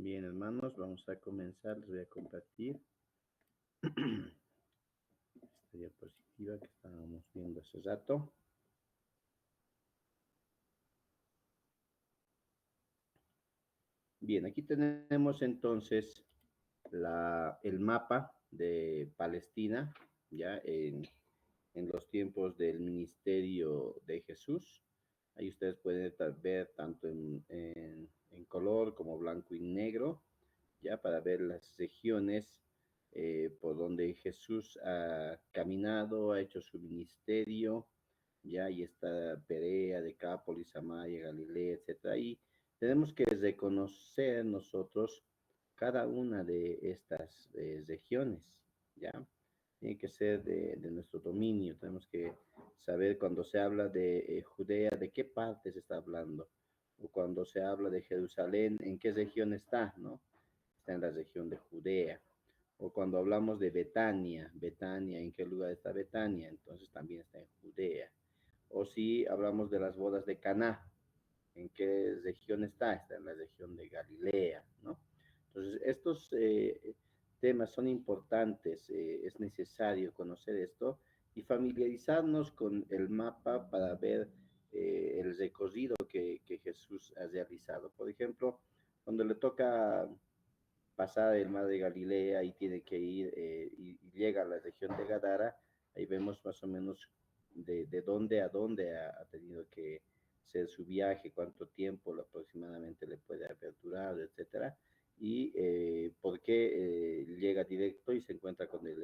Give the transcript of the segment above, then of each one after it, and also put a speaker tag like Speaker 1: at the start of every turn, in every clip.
Speaker 1: Bien, hermanos, vamos a comenzar. Les voy a compartir esta diapositiva que estábamos viendo hace rato. Bien, aquí tenemos entonces el mapa de Palestina, ya en los tiempos del ministerio de Jesús. Ahí ustedes pueden ver tanto en color como blanco y negro, ya para ver las regiones por donde Jesús ha caminado, ha hecho su ministerio, ya ahí está Perea, Decápolis, Samaria, Galilea, etcétera. Y tenemos que reconocer nosotros cada una de estas regiones, ¿ya? Tiene que ser de nuestro dominio. Tenemos que saber cuando se habla de Judea, de qué parte se está hablando, o cuando se habla de Jerusalén, en qué región está, ¿no? Está en la región de Judea. O cuando hablamos de Betania, Betania, ¿en qué lugar está Betania? Entonces también está en Judea. O si hablamos de las bodas de Caná, ¿en qué región está? Está en la región de Galilea, ¿no? Entonces, estos temas son importantes, es necesario conocer esto y familiarizarnos con el mapa para ver el recorrido que Jesús ha realizado. Por ejemplo, cuando le toca pasar el mar de Galilea y tiene que ir y llega a la región de Gadara, ahí vemos más o menos de dónde a dónde ha tenido que ser su viaje, cuánto tiempo aproximadamente le puede haber durado, etcétera, y por qué llega directo y se encuentra con el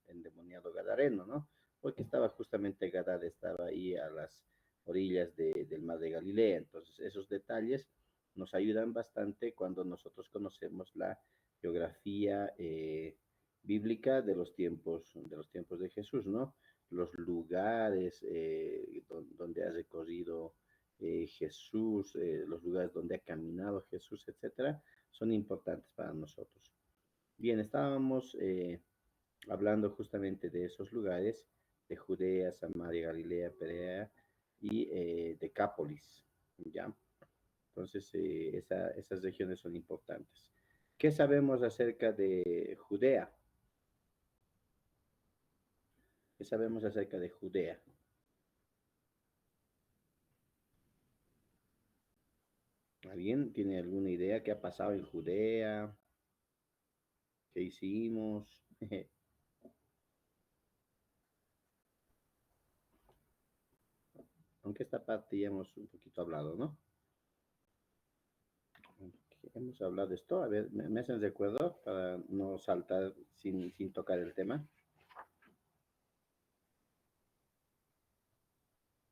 Speaker 1: endemoniado gadareno, ¿no? Porque estaba justamente Gadara, estaba ahí a las orillas del mar de Galilea. Entonces, esos detalles nos ayudan bastante cuando nosotros conocemos la geografía bíblica de los tiempos de Jesús, ¿no? Los lugares donde ha recorrido Jesús, los lugares donde ha caminado Jesús, etcétera, son importantes para nosotros. Bien, estábamos hablando justamente de esos lugares, de Judea, Samaria, Galilea, Perea y Decápolis, ¿ya? Entonces, esas regiones son importantes. ¿Qué sabemos acerca de Judea? ¿Qué sabemos acerca de Judea? ¿Alguien tiene alguna idea qué ha pasado en Judea? ¿Qué hicimos? Aunque esta parte ya hemos un poquito hablado, ¿no? Hemos hablado de esto. A ver, ¿me hacen recuerdo para no saltar sin tocar el tema?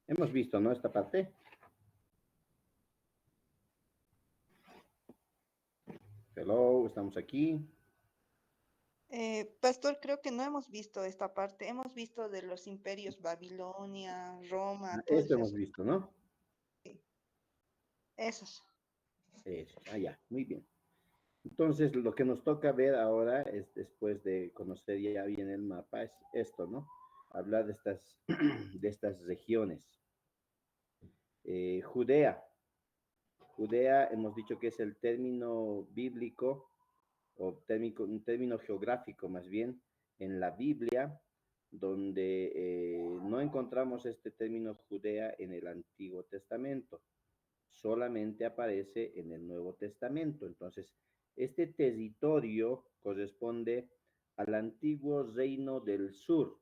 Speaker 1: Hemos visto, ¿no? Esta parte. Hello, estamos aquí.
Speaker 2: Pastor, creo que no hemos visto esta parte. Hemos visto de los imperios Babilonia, Roma, todos
Speaker 1: Esto hemos
Speaker 2: esos.
Speaker 1: visto, ¿no?
Speaker 2: Esos.
Speaker 1: Eso, ya, muy bien. Entonces, lo que nos toca ver ahora es, después de conocer ya bien el mapa, es esto, ¿no? Hablar de de estas regiones. Judea. Judea, hemos dicho que es el término bíblico, o un término geográfico más bien, en la Biblia, donde no encontramos este término Judea en el Antiguo Testamento, solamente aparece en el Nuevo Testamento. Entonces, este territorio corresponde al antiguo reino del sur.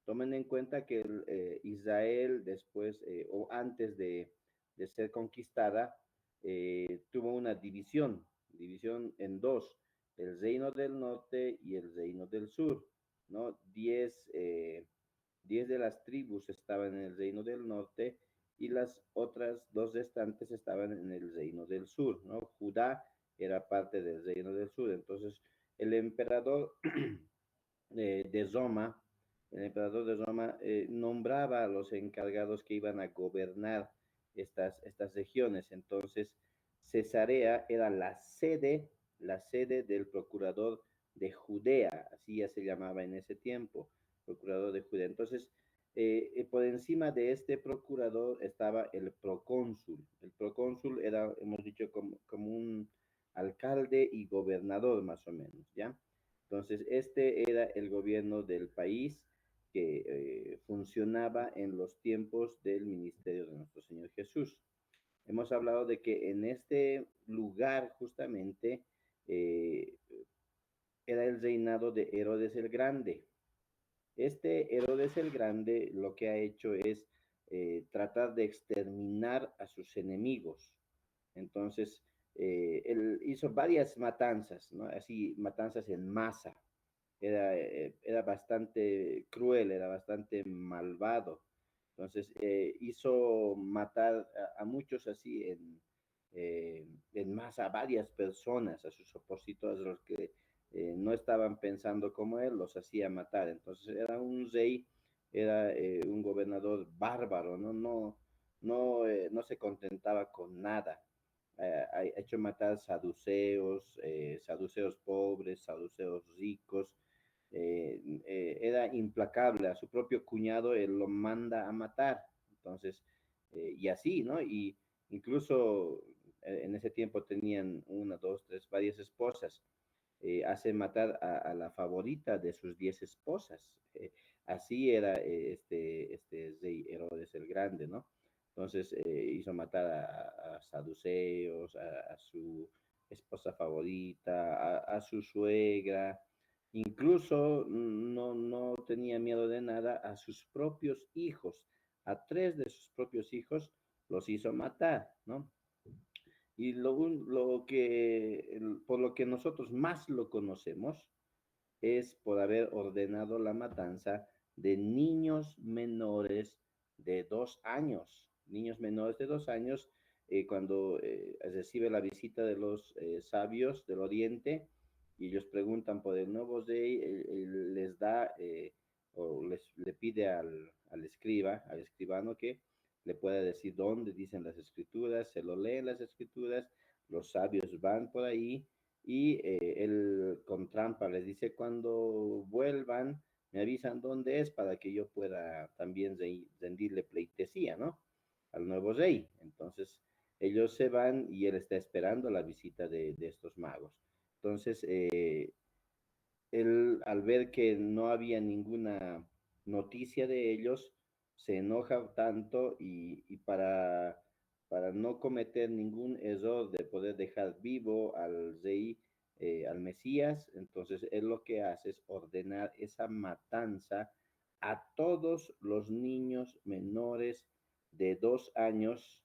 Speaker 1: Tomen en cuenta que Israel después o antes de ser conquistada tuvo una división en dos, el reino del norte y el reino del sur, ¿no? 10 de las tribus estaban en el reino del norte y las otras dos restantes estaban en el reino del sur, ¿no? Judá era parte del reino del sur. Entonces, el emperador de Roma, el emperador de Roma nombraba a los encargados que iban a gobernar estas regiones. Entonces, Cesarea era la sede del procurador de Judea, así ya se llamaba en ese tiempo, procurador de Judea. Entonces, por encima de este procurador estaba el procónsul. El procónsul era, hemos dicho, como alcalde y gobernador más o menos, ¿ya? Entonces, este era el gobierno del país que funcionaba en los tiempos del ministerio de nuestro Señor Jesús. Hemos hablado de que en este lugar justamente eh, era el reinado de Herodes el Grande. Este Herodes el Grande lo que ha hecho es tratar de exterminar a sus enemigos. Entonces, él hizo varias matanzas, ¿no? Así, matanzas en masa. Era bastante cruel, era bastante malvado. Entonces, hizo matar a muchos así en masa, a varias personas, a sus opositores, los que no estaban pensando como él, los hacía matar. Entonces, era un rey, era un gobernador bárbaro, ¿no? No se contentaba con nada. Ha hecho matar saduceos, saduceos pobres, saduceos ricos, era implacable, a su propio cuñado él lo manda a matar. Entonces, y así, ¿no? Y incluso en ese tiempo tenían una, dos, tres, varias esposas. Hace matar a la favorita de sus 10 esposas. Así era este rey Herodes el Grande, ¿no? Entonces hizo matar a saduceos, a su esposa favorita, a su suegra, incluso no tenía miedo de nada a sus propios hijos, a tres de sus propios hijos los hizo matar, ¿no? Y por lo que nosotros más lo conocemos es por haber ordenado la matanza de niños menores de 2 años, cuando recibe la visita de los sabios del Oriente y ellos preguntan por el nuevo rey, él les da le pide al escriba, al escribano que le pueda decir dónde dicen las escrituras, se lo leen las escrituras, los sabios van por ahí y él con trampa les dice cuando vuelvan me avisan dónde es para que yo pueda también rendirle pleitesía, ¿no? Al nuevo rey. Entonces ellos se van y él está esperando la visita de estos magos. Entonces él al ver que no había ninguna noticia de ellos, se enoja tanto y para no cometer ningún error de poder dejar vivo al rey, al Mesías, entonces él lo que hace es ordenar esa matanza a todos los niños menores de 2 años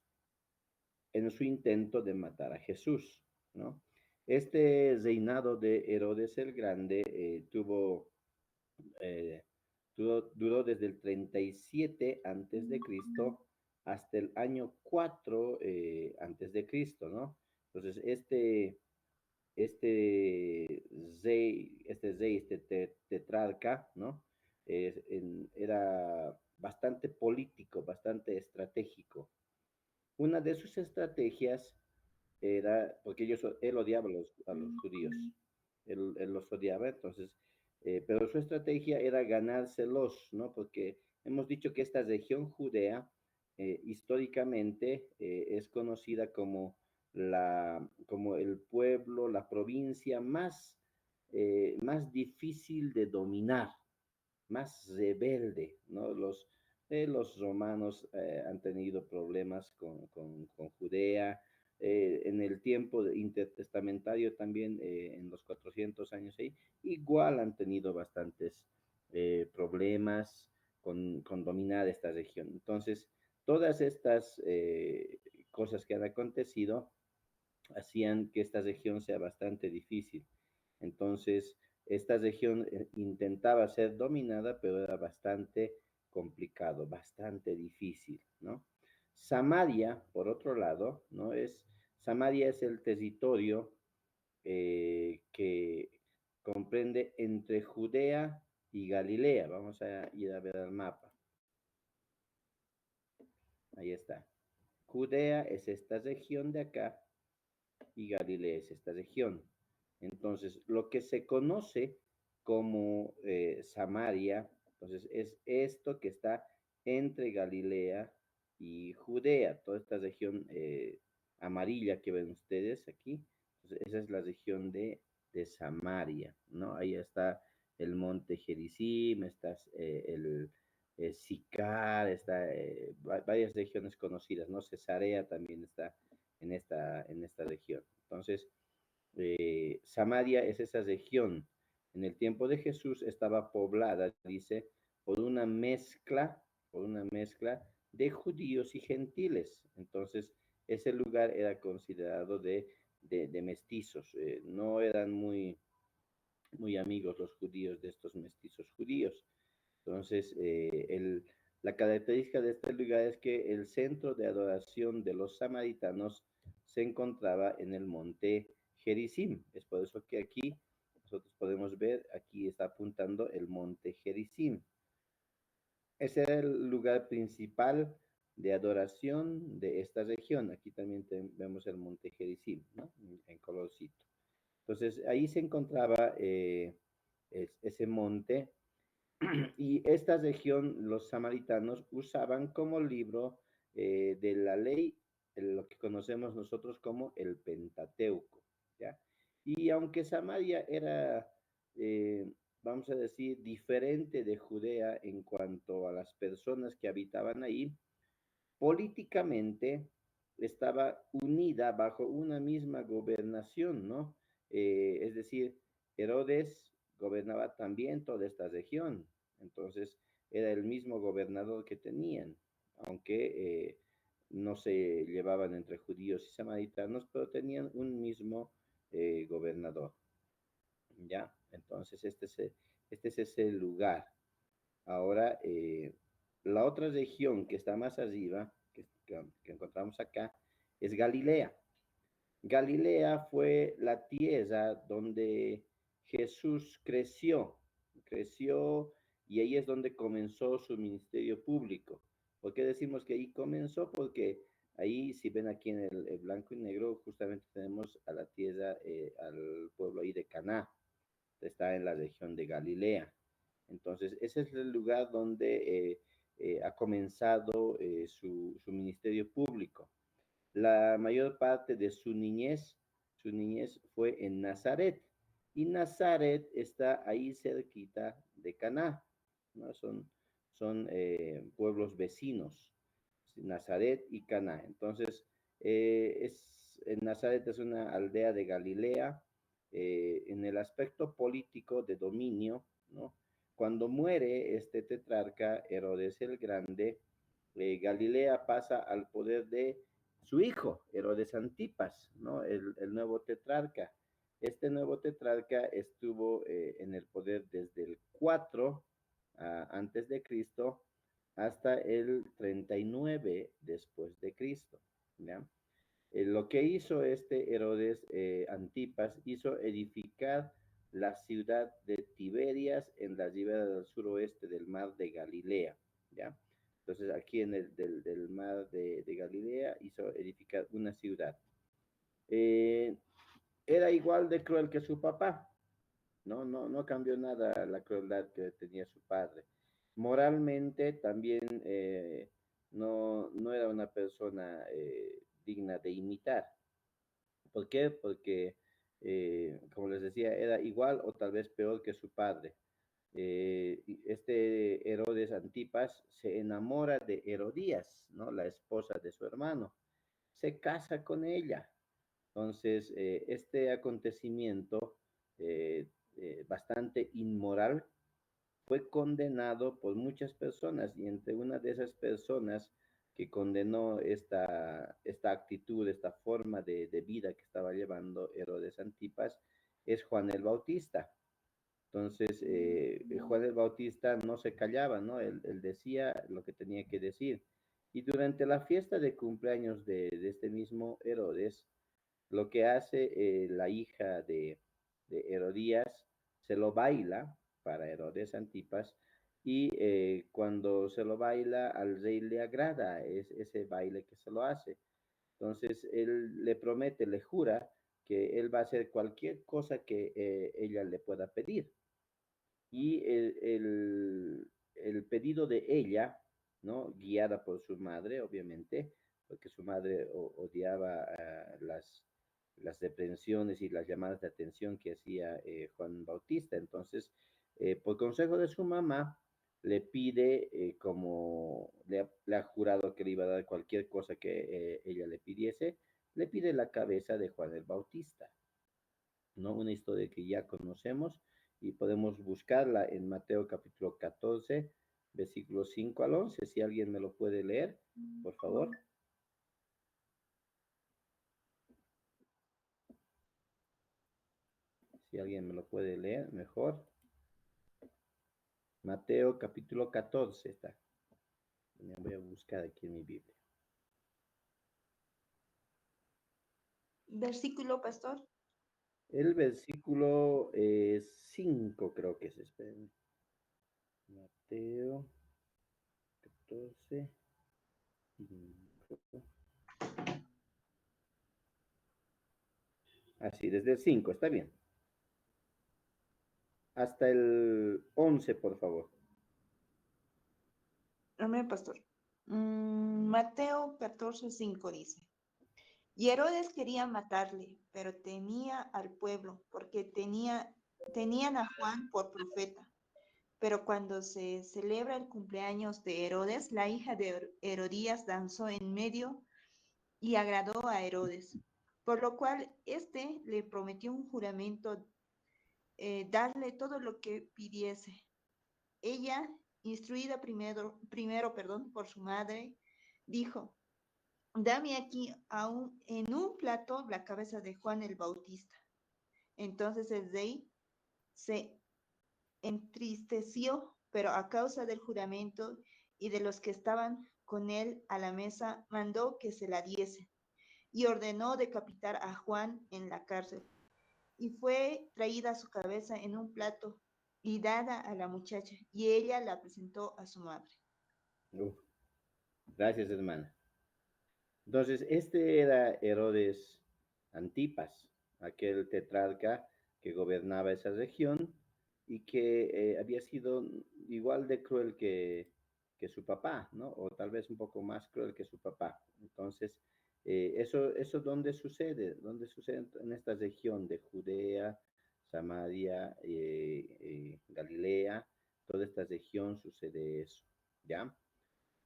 Speaker 1: en su intento de matar a Jesús, ¿no? Este reinado de Herodes el Grande eh, duró desde el 37 antes de Cristo hasta el año 4 antes de Cristo, ¿no? Entonces, este tetrarca, ¿no? Era bastante político, bastante estratégico. Una de sus estrategias era, porque él odiaba a los judíos, él los odiaba, entonces, pero su estrategia era ganárselos, ¿no? Porque hemos dicho que esta región judea históricamente es conocida como el pueblo, la provincia más difícil de dominar, más rebelde, ¿no? Los romanos han tenido problemas con Judea. En el tiempo intertestamentario también, en los 400 años ahí, igual han tenido bastantes problemas con dominar esta región. Entonces, todas estas cosas que han acontecido hacían que esta región sea bastante difícil. Entonces, esta región intentaba ser dominada, pero era bastante complicado, bastante difícil, ¿no? Samaria, por otro lado, ¿no? Samaria es el territorio que comprende entre Judea y Galilea. Vamos a ir a ver el mapa. Ahí está. Judea es esta región de acá y Galilea es esta región. Entonces, lo que se conoce como Samaria, entonces es esto que está entre Galilea y Judea, toda esta región amarilla que ven ustedes aquí, Entonces, esa es la región de Samaria, ¿no? Ahí está el monte Gerizim, está el Sicar, está varias regiones conocidas, ¿no? Cesarea también está en esta región. Entonces, Samaria es esa región. En el tiempo de Jesús estaba poblada, dice, por una mezcla de judíos y gentiles. Entonces, ese lugar era considerado de mestizos. No eran muy amigos los judíos de estos mestizos judíos. Entonces, la característica de este lugar es que el centro de adoración de los samaritanos se encontraba en el monte Gerizim. Es por eso que aquí nosotros podemos ver, aquí está apuntando el monte Gerizim. Ese era el lugar principal de adoración de esta región. Aquí también vemos el monte Gerizim, ¿no? En colorcito. Entonces, ahí se encontraba ese monte y esta región los samaritanos usaban como libro de la ley, lo que conocemos nosotros como el Pentateuco, ¿ya? Y aunque Samaria era, eh, vamos a decir, diferente de Judea en cuanto a las personas que habitaban ahí, políticamente estaba unida bajo una misma gobernación, ¿no? Es decir, Herodes gobernaba también toda esta región, entonces era el mismo gobernador que tenían, aunque no se llevaban entre judíos y samaritanos, pero tenían un mismo gobernador, ¿ya? Entonces este es ese lugar. Ahora, la otra región que está más arriba, que encontramos acá, es Galilea. Galilea fue la tierra donde Jesús creció y ahí es donde comenzó su ministerio público. ¿Por qué decimos que ahí comenzó? Porque ahí, si ven aquí en el blanco y negro, justamente tenemos a la tierra, al pueblo ahí de Caná, está en la región de Galilea. Entonces, ese es el lugar donde ha comenzado su ministerio público. La mayor parte de su niñez fue en Nazaret. Y Nazaret está ahí cerquita de Caná, ¿no? Son pueblos vecinos, Nazaret y Caná. Entonces, Nazaret es una aldea de Galilea. En el aspecto político de dominio, ¿no? Cuando muere este tetrarca Herodes el Grande, Galilea pasa al poder de su hijo, Herodes Antipas, ¿no? El nuevo tetrarca. Este nuevo tetrarca estuvo en el poder desde el 4 antes de Cristo hasta el 39 después de Cristo, ¿ya? Lo que hizo este Herodes Antipas, hizo edificar la ciudad de Tiberias en la ribera del suroeste del mar de Galilea, ¿ya? Entonces aquí en del mar de Galilea hizo edificar una ciudad. Eh, Era igual de cruel que su papá, no cambió nada la crueldad que tenía su padre. Moralmente también no era una persona digna de imitar. ¿Por qué? Porque, como les decía, era igual o tal vez peor que su padre. Este Herodes Antipas se enamora de Herodías, ¿no? La esposa de su hermano. Se casa con ella. Entonces, este acontecimiento bastante inmoral fue condenado por muchas personas y entre una de esas personas que condenó esta actitud, esta forma de vida que estaba llevando Herodes Antipas, es Juan el Bautista. Entonces, Juan el Bautista no se callaba, ¿no? Él decía lo que tenía que decir. Y durante la fiesta de cumpleaños de este mismo Herodes, lo que hace la hija de Herodías, se lo baila para Herodes Antipas y cuando se lo baila al rey le agrada ese baile que se lo hace. Entonces él le promete, le jura que él va a hacer cualquier cosa que ella le pueda pedir. Y el pedido de ella, ¿no? Guiada por su madre, obviamente, porque su madre odiaba las reprensiones y las llamadas de atención que hacía Juan Bautista. Entonces, por consejo de su mamá, le pide, como le ha jurado que le iba a dar cualquier cosa que ella le pidiese, le pide la cabeza de Juan el Bautista, ¿no? Una historia que ya conocemos y podemos buscarla en Mateo capítulo 14, versículos 5 al 11, si alguien me lo puede leer, por favor. Si alguien me lo puede leer, mejor. Mateo capítulo 14 está. Me voy a buscar aquí en mi Biblia.
Speaker 2: Versículo, pastor.
Speaker 1: El versículo 5 creo que es. Esperen. Mateo 14, 5. Así, desde el 5, está bien. Hasta el 11, por favor.
Speaker 2: Amén, pastor. Mateo 14:5 dice. Y Herodes quería matarle, pero temía al pueblo, porque tenían a Juan por profeta. Pero cuando se celebra el cumpleaños de Herodes, la hija de Herodías danzó en medio y agradó a Herodes, por lo cual éste le prometió un juramento, darle todo lo que pidiese. Ella, instruida primero, por su madre, dijo, dame aquí en un plato la cabeza de Juan el Bautista. Entonces el rey se entristeció, pero a causa del juramento y de los que estaban con él a la mesa, mandó que se la diese y ordenó decapitar a Juan en la cárcel. Y fue traída su cabeza en un plato y dada a la muchacha, y ella la presentó a su madre.
Speaker 1: Uf, gracias, hermana. Entonces, este era Herodes Antipas, aquel tetrarca que gobernaba esa región y que había sido igual de cruel que su papá, ¿no? O tal vez un poco más cruel que su papá. Entonces, eso ¿dónde sucede? ¿Dónde sucede en esta región de Judea, Samaria, Galilea? Toda esta región sucede eso, ¿ya?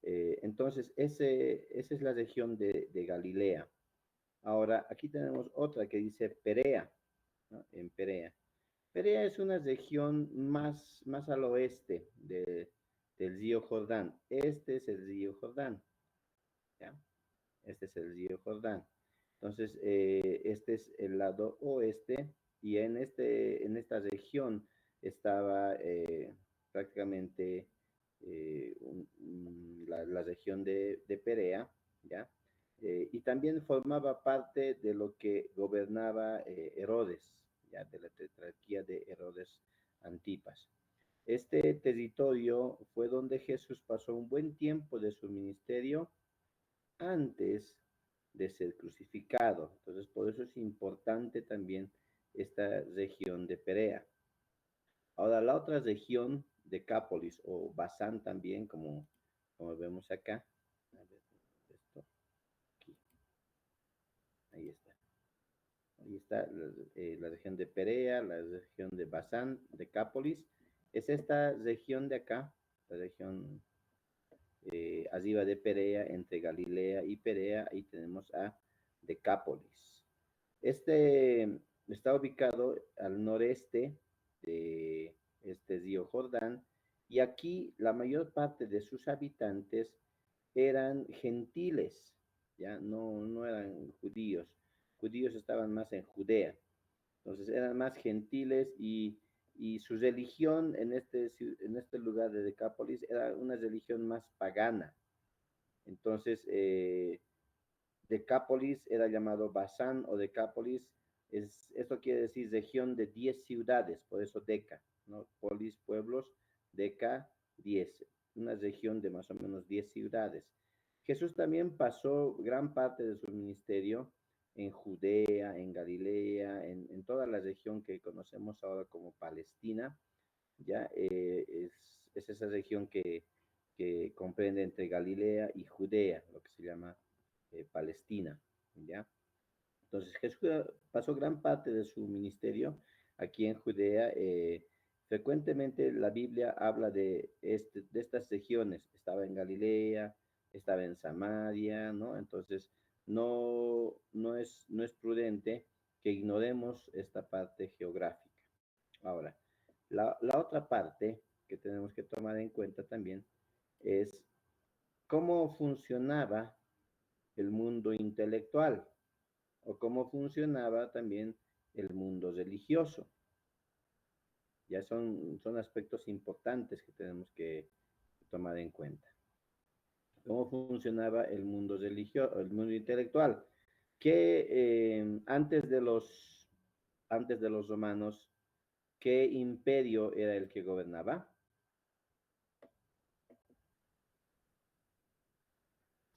Speaker 1: Entonces, esa es la región de Galilea. Ahora, aquí tenemos otra que dice Perea, ¿no? En Perea. Perea es una región más al oeste del río Jordán. Este es el río Jordán, ¿ya? Este es el río Jordán. Entonces, este es el lado oeste y en esta región estaba prácticamente la región de Perea, ¿ya? Y también formaba parte de lo que gobernaba Herodes, ¿ya? De la tetrarquía de Herodes Antipas. Este territorio fue donde Jesús pasó un buen tiempo de su ministerio antes de ser crucificado. Entonces, por eso es importante también esta región de Perea. Ahora, la otra región, Decápolis o Basán también, como vemos acá. A ver, esto, aquí. Ahí está. Ahí está la región de Perea, la región de Basán, Decápolis. Es esta región de acá, la región arriba de Perea, entre Galilea y Perea, ahí tenemos a Decápolis. Este está ubicado al noreste de este río Jordán y aquí la mayor parte de sus habitantes eran gentiles, ya no eran judíos. Judíos estaban más en Judea, entonces eran más gentiles y su religión en este lugar de Decápolis era una religión más pagana. Entonces, Decápolis era llamado Basán o Decápolis. Esto quiere decir región de 10 ciudades, por eso Deca, ¿no? Polis, pueblos, Deca, 10. Una región de más o menos 10 ciudades. Jesús también pasó gran parte de su ministerio en Judea, en Galilea, en toda la región que conocemos ahora como Palestina, ¿ya? Es esa región que comprende entre Galilea y Judea, lo que se llama Palestina, ¿ya? Entonces Jesús pasó gran parte de su ministerio aquí en Judea. Frecuentemente la Biblia habla de estas regiones. Estaba en Galilea, estaba en Samaria, ¿no? Entonces no es prudente que ignoremos esta parte geográfica. Ahora, la otra parte que tenemos que tomar en cuenta también es cómo funcionaba el mundo intelectual o cómo funcionaba también el mundo religioso. Ya son aspectos importantes que tenemos que tomar en cuenta. ¿Cómo funcionaba el mundo religioso, el mundo intelectual? Que antes de los romanos, ¿qué imperio era el que gobernaba?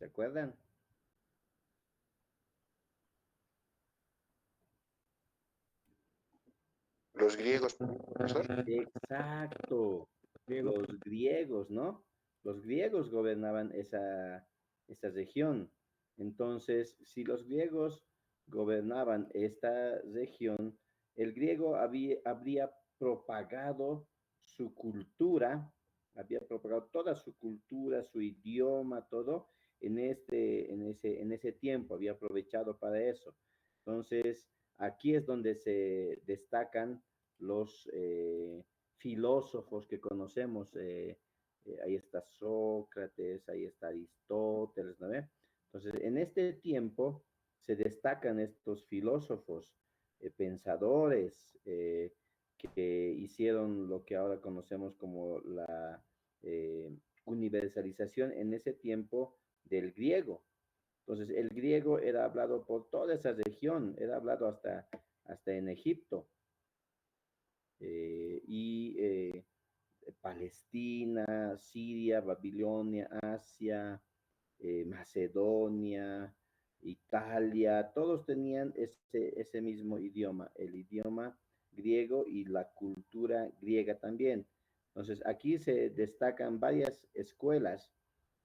Speaker 1: ¿Se acuerdan?
Speaker 3: Los griegos, profesor.
Speaker 1: Exacto, los griegos, ¿no? Los griegos gobernaban esa región. Entonces, si los griegos gobernaban esta región, el griego habría propagado su cultura, había propagado toda su cultura, su idioma, todo en ese tiempo, había aprovechado para eso. Entonces, aquí es donde se destacan los filósofos que conocemos. Ahí está Sócrates, ahí está Aristóteles, ¿no ve? Entonces, en este tiempo se destacan estos filósofos, pensadores, que hicieron lo que ahora conocemos como la universalización en ese tiempo del griego. Entonces, el griego era hablado por toda esa región, era hablado hasta en Egipto. Y Palestina, Siria, Babilonia, Asia, Macedonia, Italia, todos tenían ese mismo idioma, el idioma griego y la cultura griega también. Entonces, aquí se destacan varias escuelas.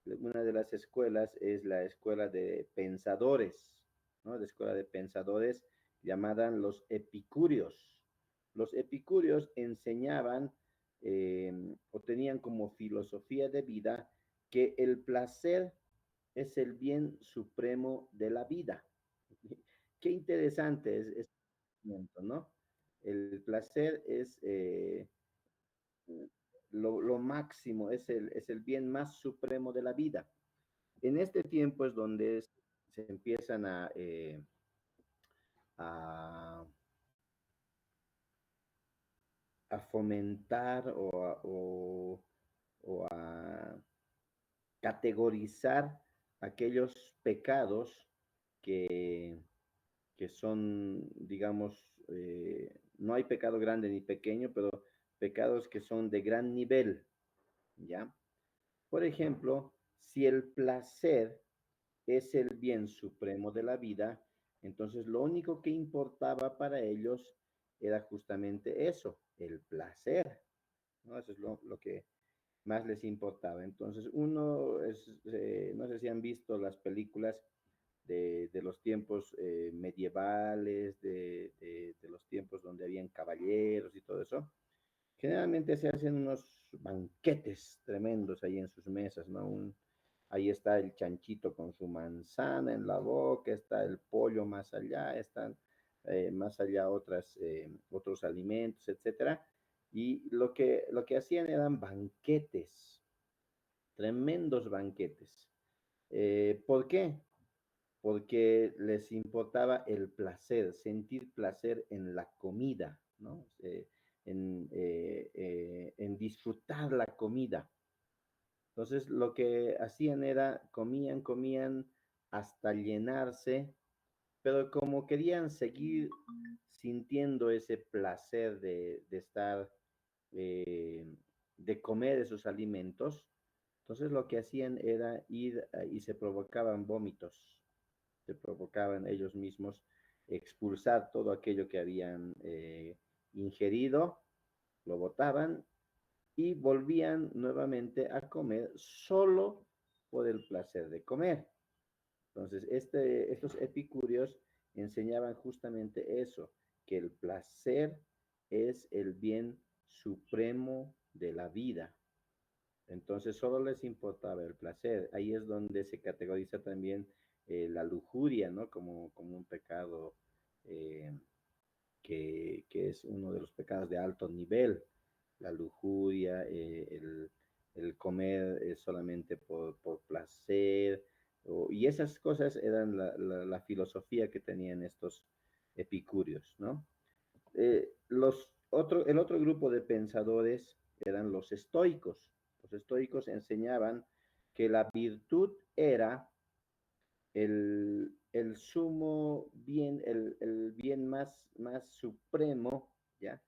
Speaker 1: Una de las escuelas es la escuela de pensadores, ¿no? La escuela de pensadores llamada los epicúreos. Los epicúreos enseñaban o tenían como filosofía de vida que el placer es el bien supremo de la vida. Qué interesante es este pensamiento, ¿no? El placer es lo máximo, es el bien más supremo de la vida. En este tiempo es donde se empiezan a, a fomentar o a categorizar aquellos pecados que, que son, digamos, no hay pecado grande ni pequeño, pero pecados que son de gran nivel, ¿ya? Por ejemplo, si el placer es el bien supremo de la vida, entonces lo único que importaba para ellos era justamente eso, el placer, ¿no? Eso es lo que más les importaba. Entonces, no sé si han visto las películas de los tiempos medievales, de los tiempos donde habían caballeros y todo eso. Generalmente se hacen unos banquetes tremendos ahí en sus mesas, ¿no? Ahí está el chanchito con su manzana en la boca, está el pollo más allá, están más allá otros alimentos, etcétera. Y lo que hacían eran banquetes, tremendos banquetes. ¿Por qué? Porque les importaba el placer, sentir placer en la comida, ¿no? En disfrutar la comida. Entonces, lo que hacían era, comían hasta llenarse, pero como querían seguir sintiendo ese placer de estar, eh, de comer esos alimentos, entonces lo que hacían era ir y se provocaban vómitos, se provocaban ellos mismos expulsar todo aquello que habían ingerido, lo botaban y volvían nuevamente a comer solo por el placer de comer. Entonces, estos epicúreos enseñaban justamente eso, que el placer es el bien supremo de la vida. Entonces, solo les importaba el placer. Ahí es donde se categoriza también la lujuria, ¿no? Como un pecado eh, que es uno de los pecados de alto nivel. La lujuria, el comer solamente por placer, y esas cosas eran la filosofía que tenían estos epicúreos, ¿no? El otro grupo de pensadores eran los estoicos. Los estoicos enseñaban que la virtud era el sumo bien, el bien más supremo, ¿ya?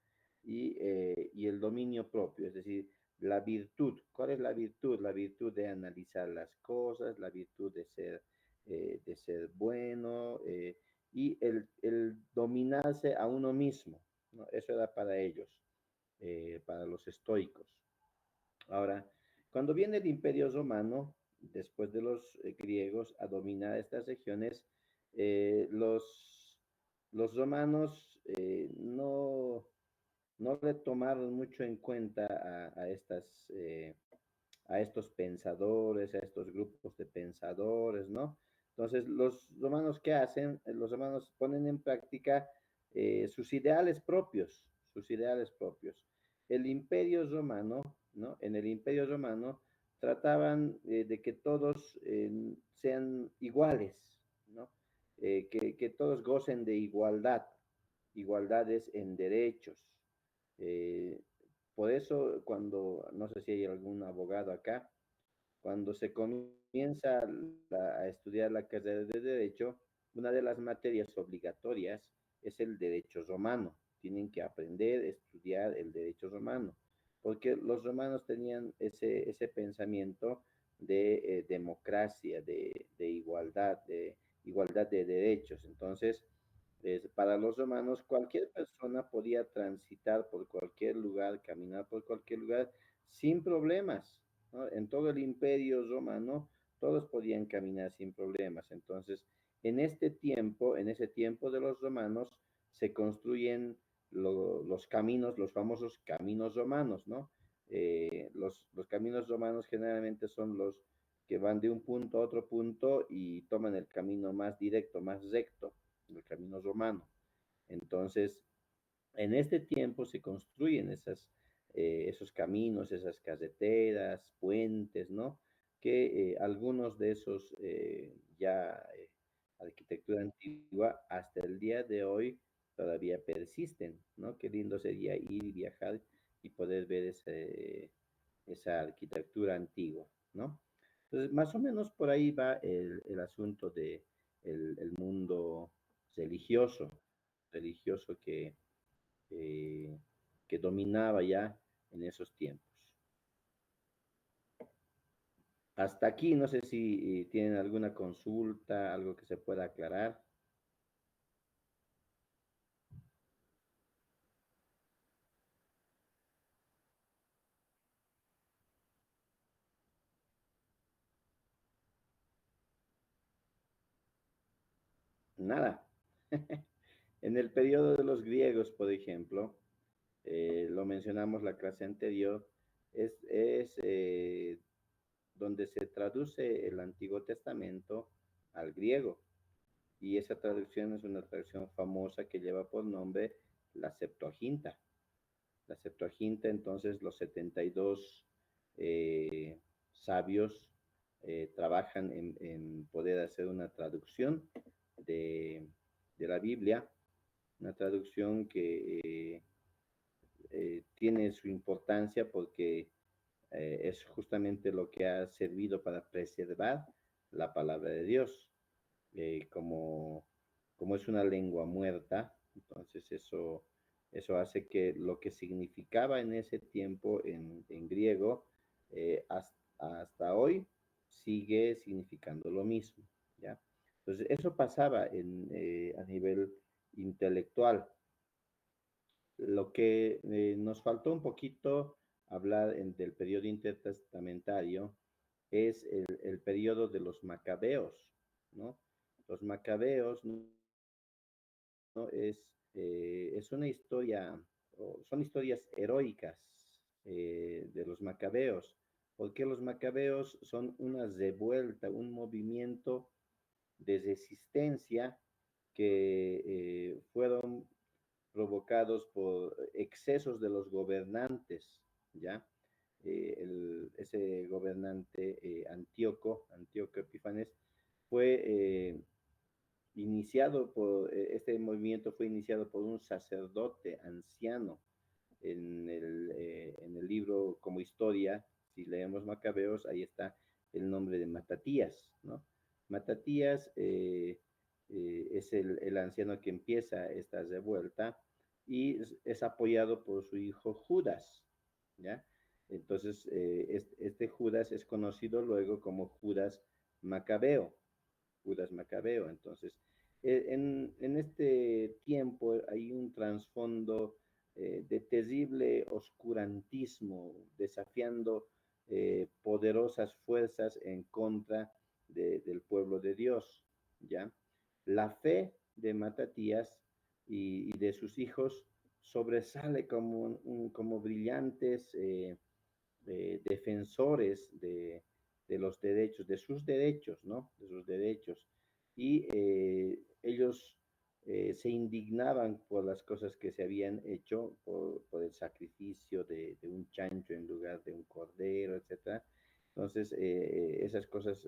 Speaker 1: Y el dominio propio, es decir, la virtud. ¿Cuál es la virtud? La virtud de analizar las cosas, la virtud de ser bueno, y el dominarse a uno mismo, ¿no? Eso era para ellos, para los estoicos. Ahora, cuando viene el Imperio Romano, después de los griegos a dominar estas regiones, eh, los, los romanos no le tomaron mucho en cuenta a estos pensadores, a estos grupos de pensadores, ¿no? Entonces, los romanos, ¿qué hacen? Los romanos ponen en práctica sus ideales propios. El imperio romano, ¿no? En el imperio romano trataban de que todos sean iguales, ¿no? Que todos gocen de igualdades en derechos. Eh, por eso, no sé si hay algún abogado acá, cuando se comienza a estudiar la carrera de Derecho, una de las materias obligatorias es el derecho romano. Tienen que aprender a estudiar el derecho romano, porque los romanos tenían ese pensamiento de democracia, de igualdad de derechos. Entonces, para los romanos, cualquier persona podía transitar por cualquier lugar, caminar por cualquier lugar sin problemas, ¿no? En todo el imperio romano, todos podían caminar sin problemas. Entonces, en ese tiempo de los romanos, se construyen los caminos, los famosos caminos romanos, ¿no? Los caminos romanos generalmente son los que van de un punto a otro punto y toman el camino más directo, más recto, el camino romano. Entonces, en este tiempo se construyen esos caminos, esas carreteras, puentes, ¿no? Que algunos de esos arquitectura antigua hasta el día de hoy todavía persisten, ¿no? Qué lindo sería ir y viajar y poder ver esa arquitectura antigua, ¿no? Entonces, más o menos por ahí va el asunto de el mundo religioso, religioso eh, que dominaba ya en esos tiempos. Hasta aquí, no sé si tienen alguna consulta, algo que se pueda aclarar. Nada. En el periodo de los griegos, por ejemplo, lo mencionamos la clase anterior, es donde se traduce el Antiguo Testamento al griego. Y esa traducción es una traducción famosa que lleva por nombre la Septuaginta. La Septuaginta, entonces los 72 sabios trabajan en poder hacer una traducción de, de la Biblia, una traducción que tiene su importancia porque es justamente lo que ha servido para preservar la palabra de Dios. Como es una lengua muerta, entonces eso hace que lo que significaba en ese tiempo en griego, hasta hoy sigue significando lo mismo, ¿ya? Entonces, eso pasaba a nivel intelectual. Lo que nos faltó un poquito hablar del periodo intertestamentario es el periodo de los macabeos. ¿no? Los macabeos, ¿no? Es una historia, son historias heroicas de los macabeos, porque los macabeos son una revuelta, un movimiento de resistencia que fueron provocados por excesos de los gobernantes, ¿ya? Ese gobernante Antíoco Epífanes, fue este movimiento fue iniciado por un sacerdote anciano en el libro como historia, si leemos Macabeos, ahí está el nombre de Matatías, ¿no? Matatías es el anciano que empieza esta revuelta y es apoyado por su hijo Judas, ¿ya? Entonces, este Judas es conocido luego como Macabeo, Judas Macabeo. Entonces, en este tiempo hay un trasfondo de terrible oscurantismo, desafiando poderosas fuerzas en contra del pueblo de Dios, ¿ya? La fe de Matatías y de sus hijos sobresale como brillantes defensores de los derechos, de sus derechos, ¿no? De sus derechos. Y ellos se indignaban por las cosas que se habían hecho, por el sacrificio de un chancho en lugar de un cordero, etcétera. Entonces, esas cosas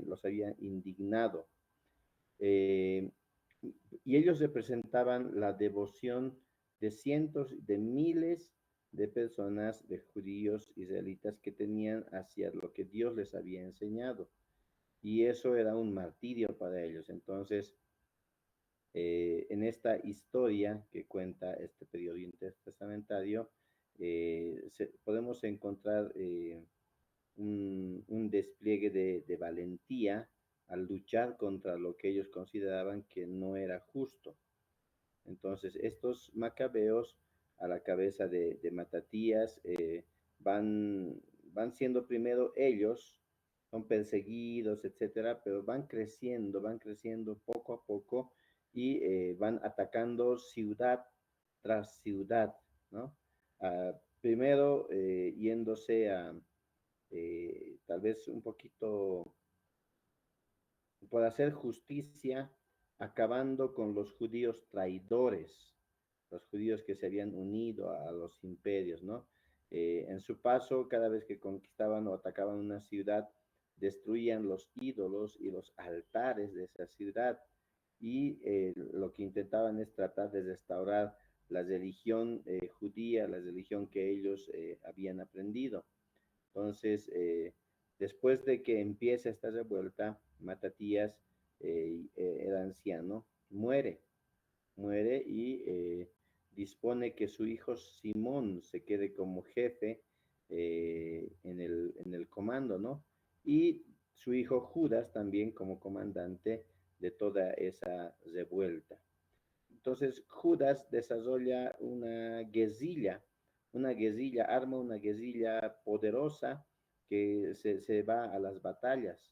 Speaker 1: los habían indignado. Eh, y ellos representaban la devoción de cientos, de miles de personas, de judíos israelitas que tenían hacia lo que Dios les había enseñado. Y eso era un martirio para ellos. Entonces, en esta historia que cuenta este periodo intertestamentario, podemos encontrar un despliegue de valentía al luchar contra lo que ellos consideraban que no era justo. Entonces, estos macabeos, a la cabeza de Matatías, van siendo primero ellos, son perseguidos, etcétera, pero van creciendo poco a poco y van atacando ciudad tras ciudad, ¿no? Primero yéndose a tal vez un poquito por hacer justicia, acabando con los judíos traidores, los judíos que se habían unido a los imperios, ¿no? En su paso, cada vez que conquistaban o atacaban una ciudad, destruían los ídolos y los altares de esa ciudad, y lo que intentaban es tratar de restaurar la religión judía, la religión que ellos habían aprendido. Entonces, después de que empieza esta revuelta, Matatías era anciano, muere y dispone que su hijo Simón se quede como jefe en el comando, ¿no? Y su hijo Judas también como comandante de toda esa revuelta. Entonces Judas desarrolla arma una guerrilla poderosa que se va a las batallas.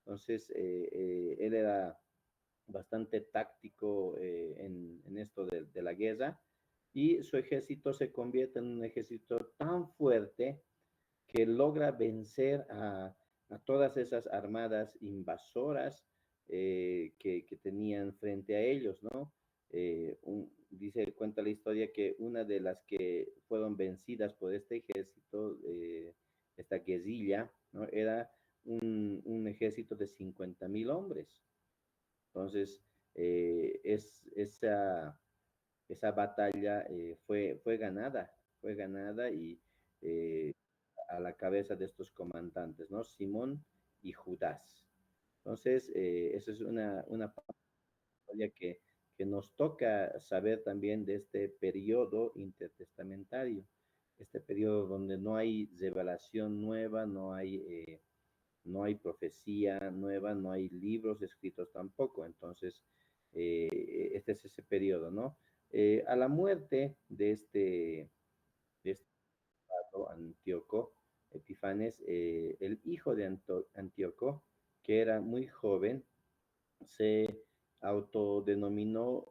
Speaker 1: Entonces él era bastante táctico en esto de la guerra, y su ejército se convierte en un ejército tan fuerte que logra vencer a todas esas armadas invasoras que tenían frente a ellos, ¿no? Cuenta la historia que una de las que fueron vencidas por este ejército, esta guerrilla, ¿no? Era un ejército de 50,000 hombres. Entonces, esa batalla fue ganada y eh, a la cabeza de estos comandantes, ¿no? Simón y Judas. Entonces, esa es una historia que nos toca saber también de este periodo intertestamentario, este periodo donde no hay revelación nueva, no hay profecía nueva, no hay libros escritos tampoco. Entonces, este es ese periodo, ¿no? A la muerte de este Antíoco Epifanes, el hijo de Antíoco, que era muy joven, se autodenominó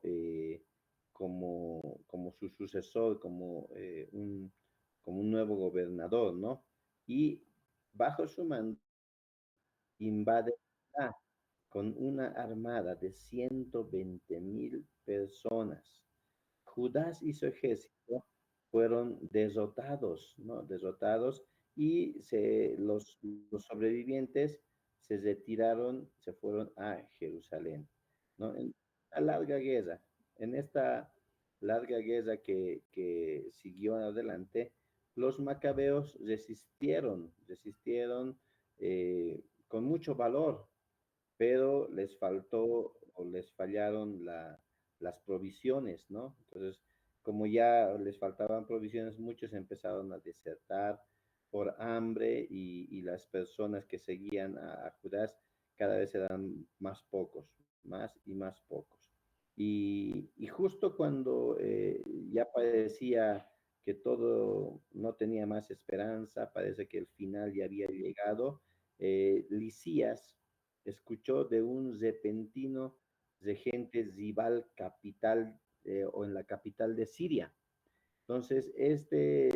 Speaker 1: como su sucesor, como un nuevo gobernador, ¿no? Y bajo su mando invade con una armada de 120.000 personas. Judas y su ejército fueron derrotados, ¿no? Derrotados y los sobrevivientes se retiraron, se fueron a Jerusalén, ¿no? En una larga guerra, en esta larga guerra que siguió adelante, los macabeos resistieron con mucho valor, pero les faltó o les fallaron las provisiones, ¿no? Entonces, como ya les faltaban provisiones, muchos empezaron a desertar por hambre y las personas que seguían a Judas cada vez eran más pocos, más y más pocos. Y justo cuando ya parecía que todo no tenía más esperanza, parece que el final ya había llegado, Lisías escuchó de un repentino regente rival capital o en la capital de Siria. Entonces, este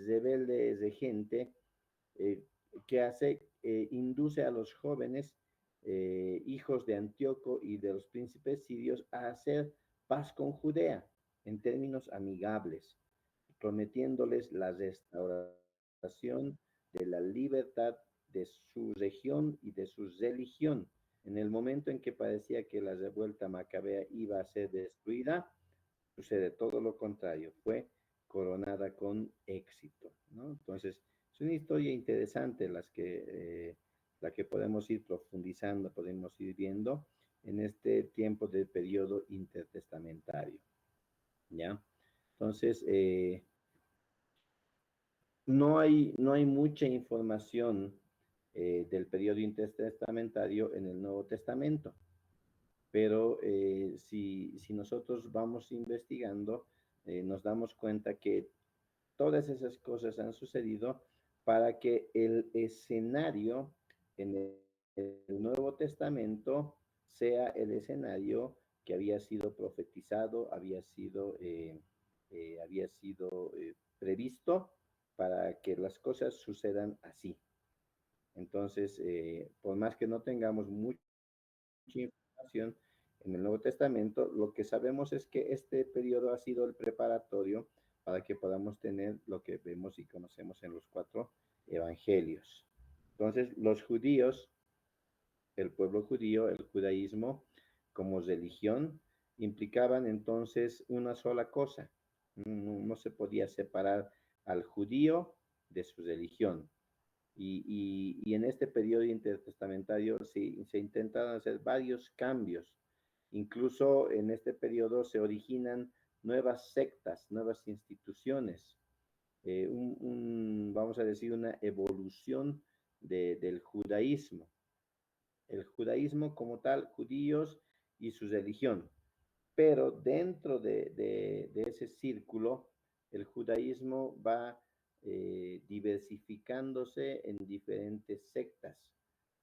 Speaker 1: rebelde regente, eh, ¿qué hace? Induce a los jóvenes hijos de Antíoco y de los príncipes sirios a hacer paz con Judea en términos amigables, prometiéndoles la restauración de la libertad de su región y de su religión. En el momento en que parecía que la revuelta macabea iba a ser destruida, sucede todo lo contrario, fue coronada con éxito, ¿no? Entonces, es una historia interesante la que podemos ir profundizando, podemos ir viendo en este tiempo de periodo intertestamentario, ¿ya? Entonces, no hay mucha información del periodo intertestamentario en el Nuevo Testamento, pero si nosotros vamos investigando, nos damos cuenta que todas esas cosas han sucedido para que el escenario en el Nuevo Testamento sea el escenario que había sido profetizado, había sido previsto para que las cosas sucedan así. Entonces, por más que no tengamos mucha información en el Nuevo Testamento, lo que sabemos es que este periodo ha sido el preparatorio para que podamos tener lo que vemos y conocemos en los cuatro evangelios. Entonces, los judíos, el pueblo judío, el judaísmo como religión, implicaban entonces una sola cosa. No se podía separar al judío de su religión. Y en este periodo intertestamentario se intentaron hacer varios cambios. Incluso en este periodo se originan nuevas sectas, nuevas instituciones, vamos a decir, una evolución del judaísmo. El judaísmo como tal, judíos y su religión. Pero dentro de ese círculo, el judaísmo va diversificándose en diferentes sectas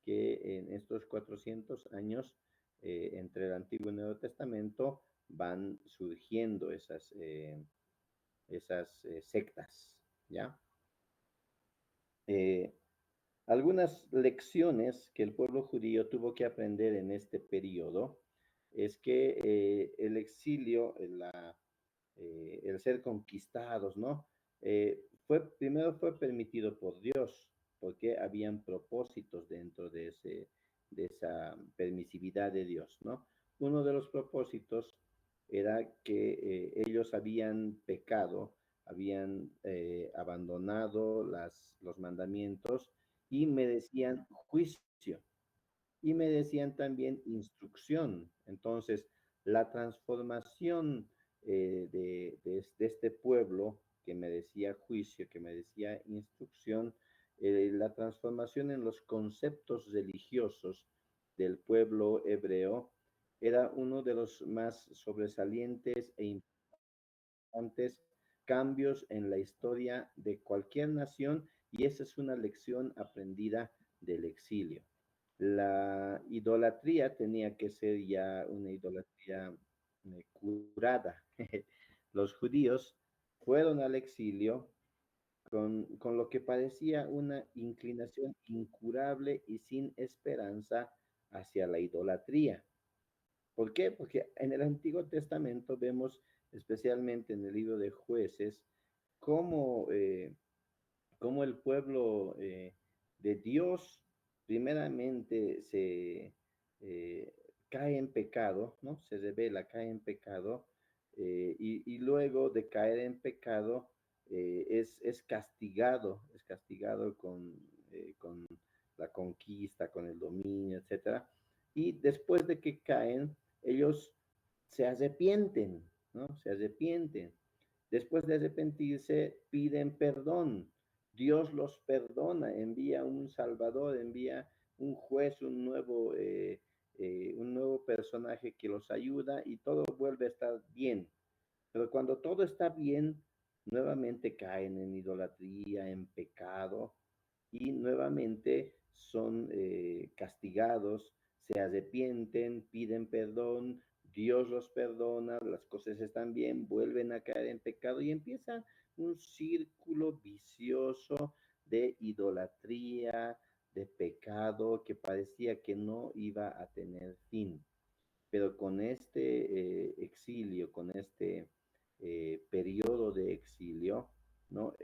Speaker 1: que en estos 400 años, entre el Antiguo y el Nuevo Testamento, van surgiendo esas sectas, ¿ya? Eh, Algunas lecciones que el pueblo judío tuvo que aprender en este periodo es que el exilio, el ser conquistados, ¿no? Primero fue permitido por Dios, porque habían propósitos dentro de esa permisividad de Dios, ¿no? Uno de los propósitos era que ellos habían pecado, habían abandonado los mandamientos y merecían juicio y merecían también instrucción. Entonces, la transformación de este pueblo que merecía juicio, que merecía instrucción, la transformación en los conceptos religiosos del pueblo hebreo era uno de los más sobresalientes e importantes cambios en la historia de cualquier nación y esa es una lección aprendida del exilio. La idolatría tenía que ser ya una idolatría curada. Los judíos fueron al exilio con lo que parecía una inclinación incurable y sin esperanza hacia la idolatría. ¿Por qué? Porque en el Antiguo Testamento vemos, especialmente en el libro de Jueces, cómo cómo el pueblo de Dios primeramente se eh, cae en pecado, ¿no? Se revela, cae en pecado, y luego de caer en pecado es castigado con la conquista, con el dominio, etcétera. Y después de que caen, ellos se arrepienten, ¿no? Se arrepienten. Después de arrepentirse, piden perdón. Dios los perdona, envía un Salvador, envía un juez, un nuevo personaje que los ayuda y todo vuelve a estar bien. Pero cuando todo está bien, nuevamente caen en idolatría, en pecado, y nuevamente son castigados, se arrepienten, piden perdón, Dios los perdona, las cosas están bien, vuelven a caer en pecado y empieza un círculo vicioso de idolatría, de pecado que parecía que no iba a tener fin. Pero con este exilio, con este periodo de exilio, ¿no?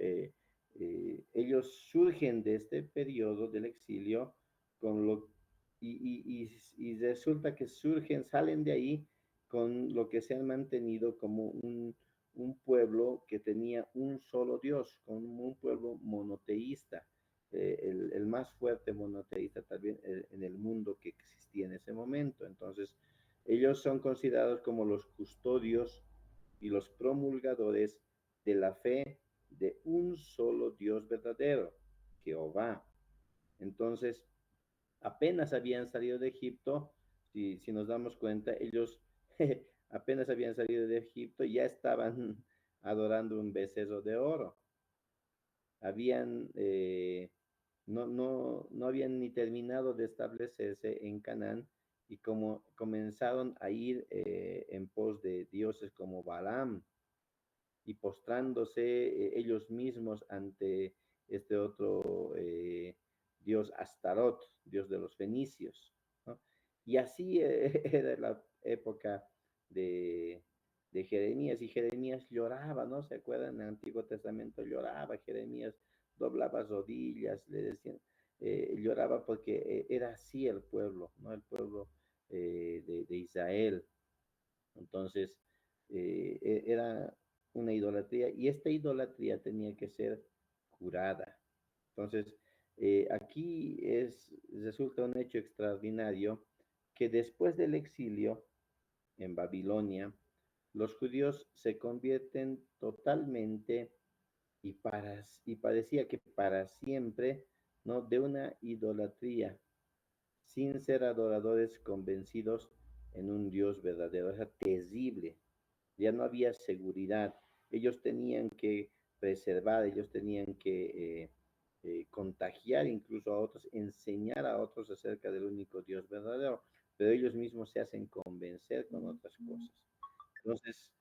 Speaker 1: Ellos surgen de este periodo del exilio con lo, y resulta que surgen, salen de ahí con lo que se han mantenido como un pueblo que tenía un solo Dios, como un pueblo monoteísta, el más fuerte monoteísta también en el mundo que existía en ese momento. Entonces, ellos son considerados como los custodios y los promulgadores de la fe de un solo Dios verdadero, Jehová. Entonces, apenas habían salido de Egipto, si nos damos cuenta, ellos apenas habían salido de Egipto, ya estaban adorando un becerro de oro. Habían, no habían ni terminado de establecerse en Canaán y como comenzaron a ir en pos de dioses como Balaam y postrándose ellos mismos ante este otro dios Astarot, dios de los fenicios, ¿no? Y así era la época de, de Jeremías, y Jeremías lloraba, ¿no? ¿Se acuerdan? En el Antiguo Testamento lloraba Jeremías, doblaba rodillas, le decían, lloraba porque era así el pueblo, ¿no? El pueblo de Israel. Entonces, era una idolatría y esta idolatría tenía que ser curada. Entonces, aquí resulta un hecho extraordinario que después del exilio en Babilonia, los judíos se convierten totalmente y parecía que para siempre, ¿no? De una idolatría sin ser adoradores convencidos en un Dios verdadero. Era terrible, ya no había seguridad. Ellos tenían que preservar, ellos tenían que contagiar incluso a otros, enseñar a otros acerca del único Dios verdadero, pero ellos mismos se hacen convencer con otras cosas. Entonces,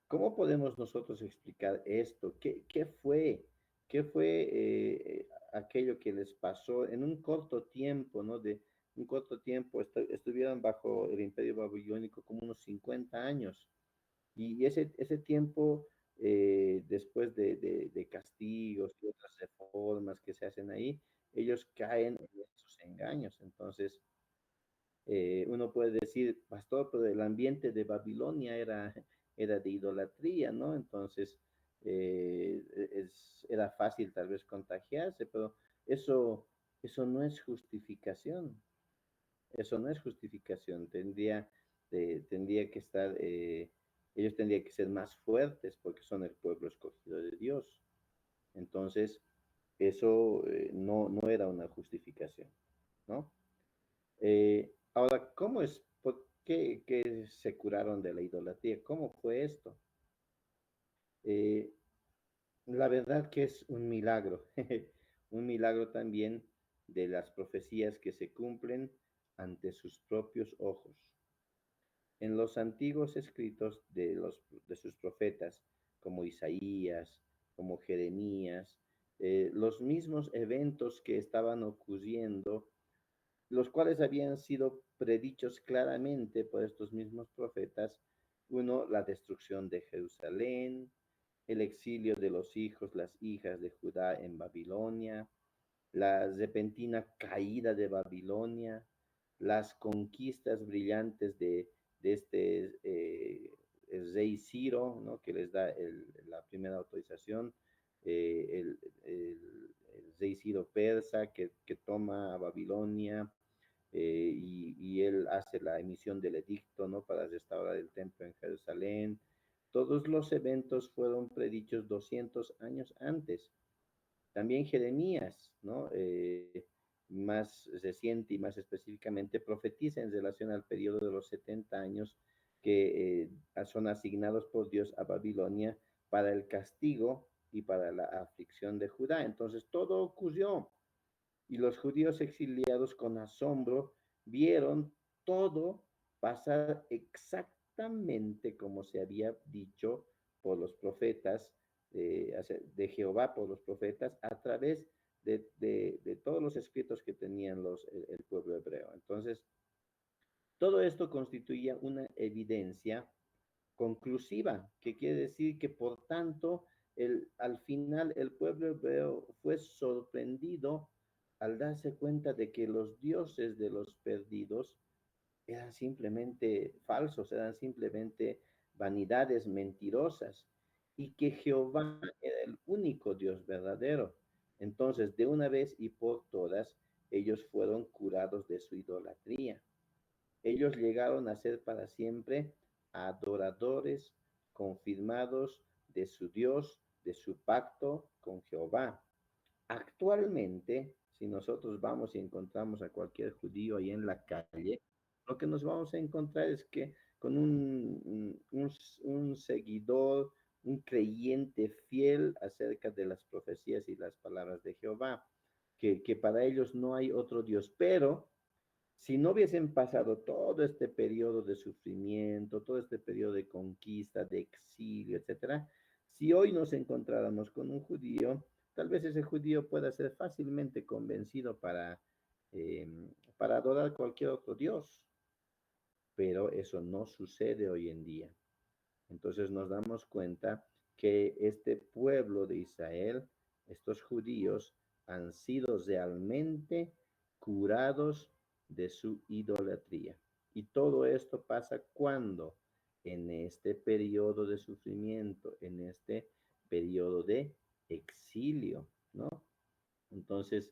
Speaker 1: ¿cómo podemos nosotros explicar esto? ¿Qué fue? ¿Qué fue aquello que les pasó en un corto tiempo, ¿no? De un corto tiempo, estuvieron bajo el imperio babilónico como unos 50 años. Y ese tiempo, después de castigos y otras reformas que se hacen ahí, ellos caen en esos engaños. Entonces, uno puede decir, pastor, pero el ambiente de Babilonia era de idolatría, ¿no? Entonces, era fácil tal vez contagiarse, pero eso, eso no es justificación. Eso no es justificación. Tendría que estar, ellos tendrían que ser más fuertes porque son el pueblo escogido de Dios. Entonces, eso no era una justificación, ¿no? Ahora, ¿cómo es? ¿Por qué, que se curaron de la idolatría? ¿Cómo fue esto? Eh, la verdad que es un milagro, un milagro también de las profecías que se cumplen ante sus propios ojos. En los antiguos escritos de sus profetas, como Isaías, como Jeremías, los mismos eventos que estaban ocurriendo, los cuales habían sido predichos claramente por estos mismos profetas. Uno, la destrucción de Jerusalén, el exilio de los hijos, las hijas de Judá en Babilonia, la repentina caída de Babilonia, las conquistas brillantes de este el rey Ciro, ¿no? Que les da la primera autorización, el rey Ciro persa que toma a Babilonia, y él hace la emisión del edicto, ¿no? Para restaurar el templo en Jerusalén. Todos los eventos fueron predichos 200 años antes. También Jeremías, ¿no? Más reciente y más específicamente, profetiza en relación al periodo de los 70 años que son asignados por Dios a Babilonia para el castigo y para la aflicción de Judá. Entonces, todo ocurrió y los judíos exiliados con asombro vieron todo pasar exactamente como se había dicho por los profetas, de Jehová por los profetas, a través de todos los escritos que tenían el pueblo hebreo. Entonces, todo esto constituía una evidencia conclusiva, que quiere decir que por tanto, al final el pueblo hebreo fue sorprendido al darse cuenta de que los dioses de los perdidos eran simplemente falsos, eran simplemente vanidades mentirosas, y que Jehová era el único Dios verdadero. Entonces, de una vez y por todas, ellos fueron curados de su idolatría. Ellos llegaron a ser para siempre adoradores confirmados de su Dios, de su pacto con Jehová. Actualmente, si nosotros vamos y encontramos a cualquier judío ahí en la calle, lo que nos vamos a encontrar es que con un seguidor, un creyente fiel acerca de las profecías y las palabras de Jehová, que para ellos no hay otro Dios, pero si no hubiesen pasado todo este periodo de sufrimiento, todo este periodo de conquista, de exilio, etcétera, si hoy nos encontráramos con un judío, tal vez ese judío pueda ser fácilmente convencido eh, para adorar cualquier otro Dios, pero eso no sucede hoy en día. Entonces nos damos cuenta que este pueblo de Israel, estos judíos, han sido realmente curados de su idolatría. Y todo esto pasa cuando en este periodo de sufrimiento, en este periodo de exilio, ¿no? Entonces,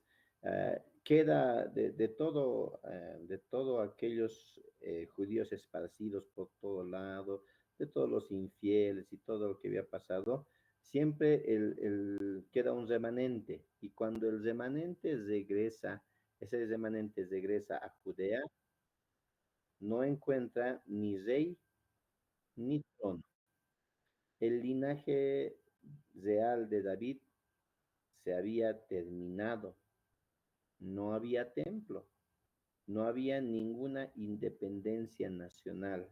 Speaker 1: queda de todo aquellos judíos esparcidos por todo lado, de todos los infieles y todo lo que había pasado, siempre queda un remanente. Y cuando el remanente regresa, ese remanente regresa a Judea, no encuentra ni rey ni trono. El linaje real de David se había terminado. No había templo, no había ninguna independencia nacional.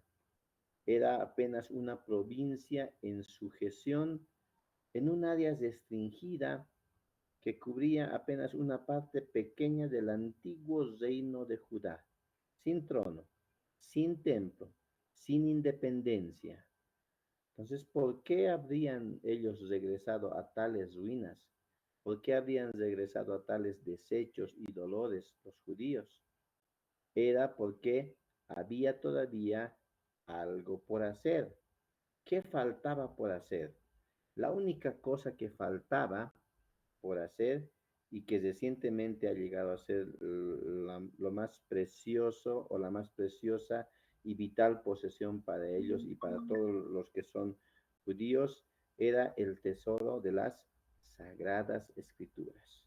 Speaker 1: Era apenas una provincia en sujeción en un área restringida que cubría apenas una parte pequeña del antiguo reino de Judá, sin trono, sin templo, sin independencia. Entonces, ¿por qué habrían ellos regresado a tales ruinas? ¿Por qué habrían regresado a tales desechos y dolores los judíos? Era porque había todavía algo por hacer. ¿Qué faltaba por hacer? La única cosa que faltaba por hacer y que recientemente ha llegado a ser lo más precioso o la más preciosa y vital posesión para ellos y para todos los que son judíos, era el tesoro de las sagradas escrituras.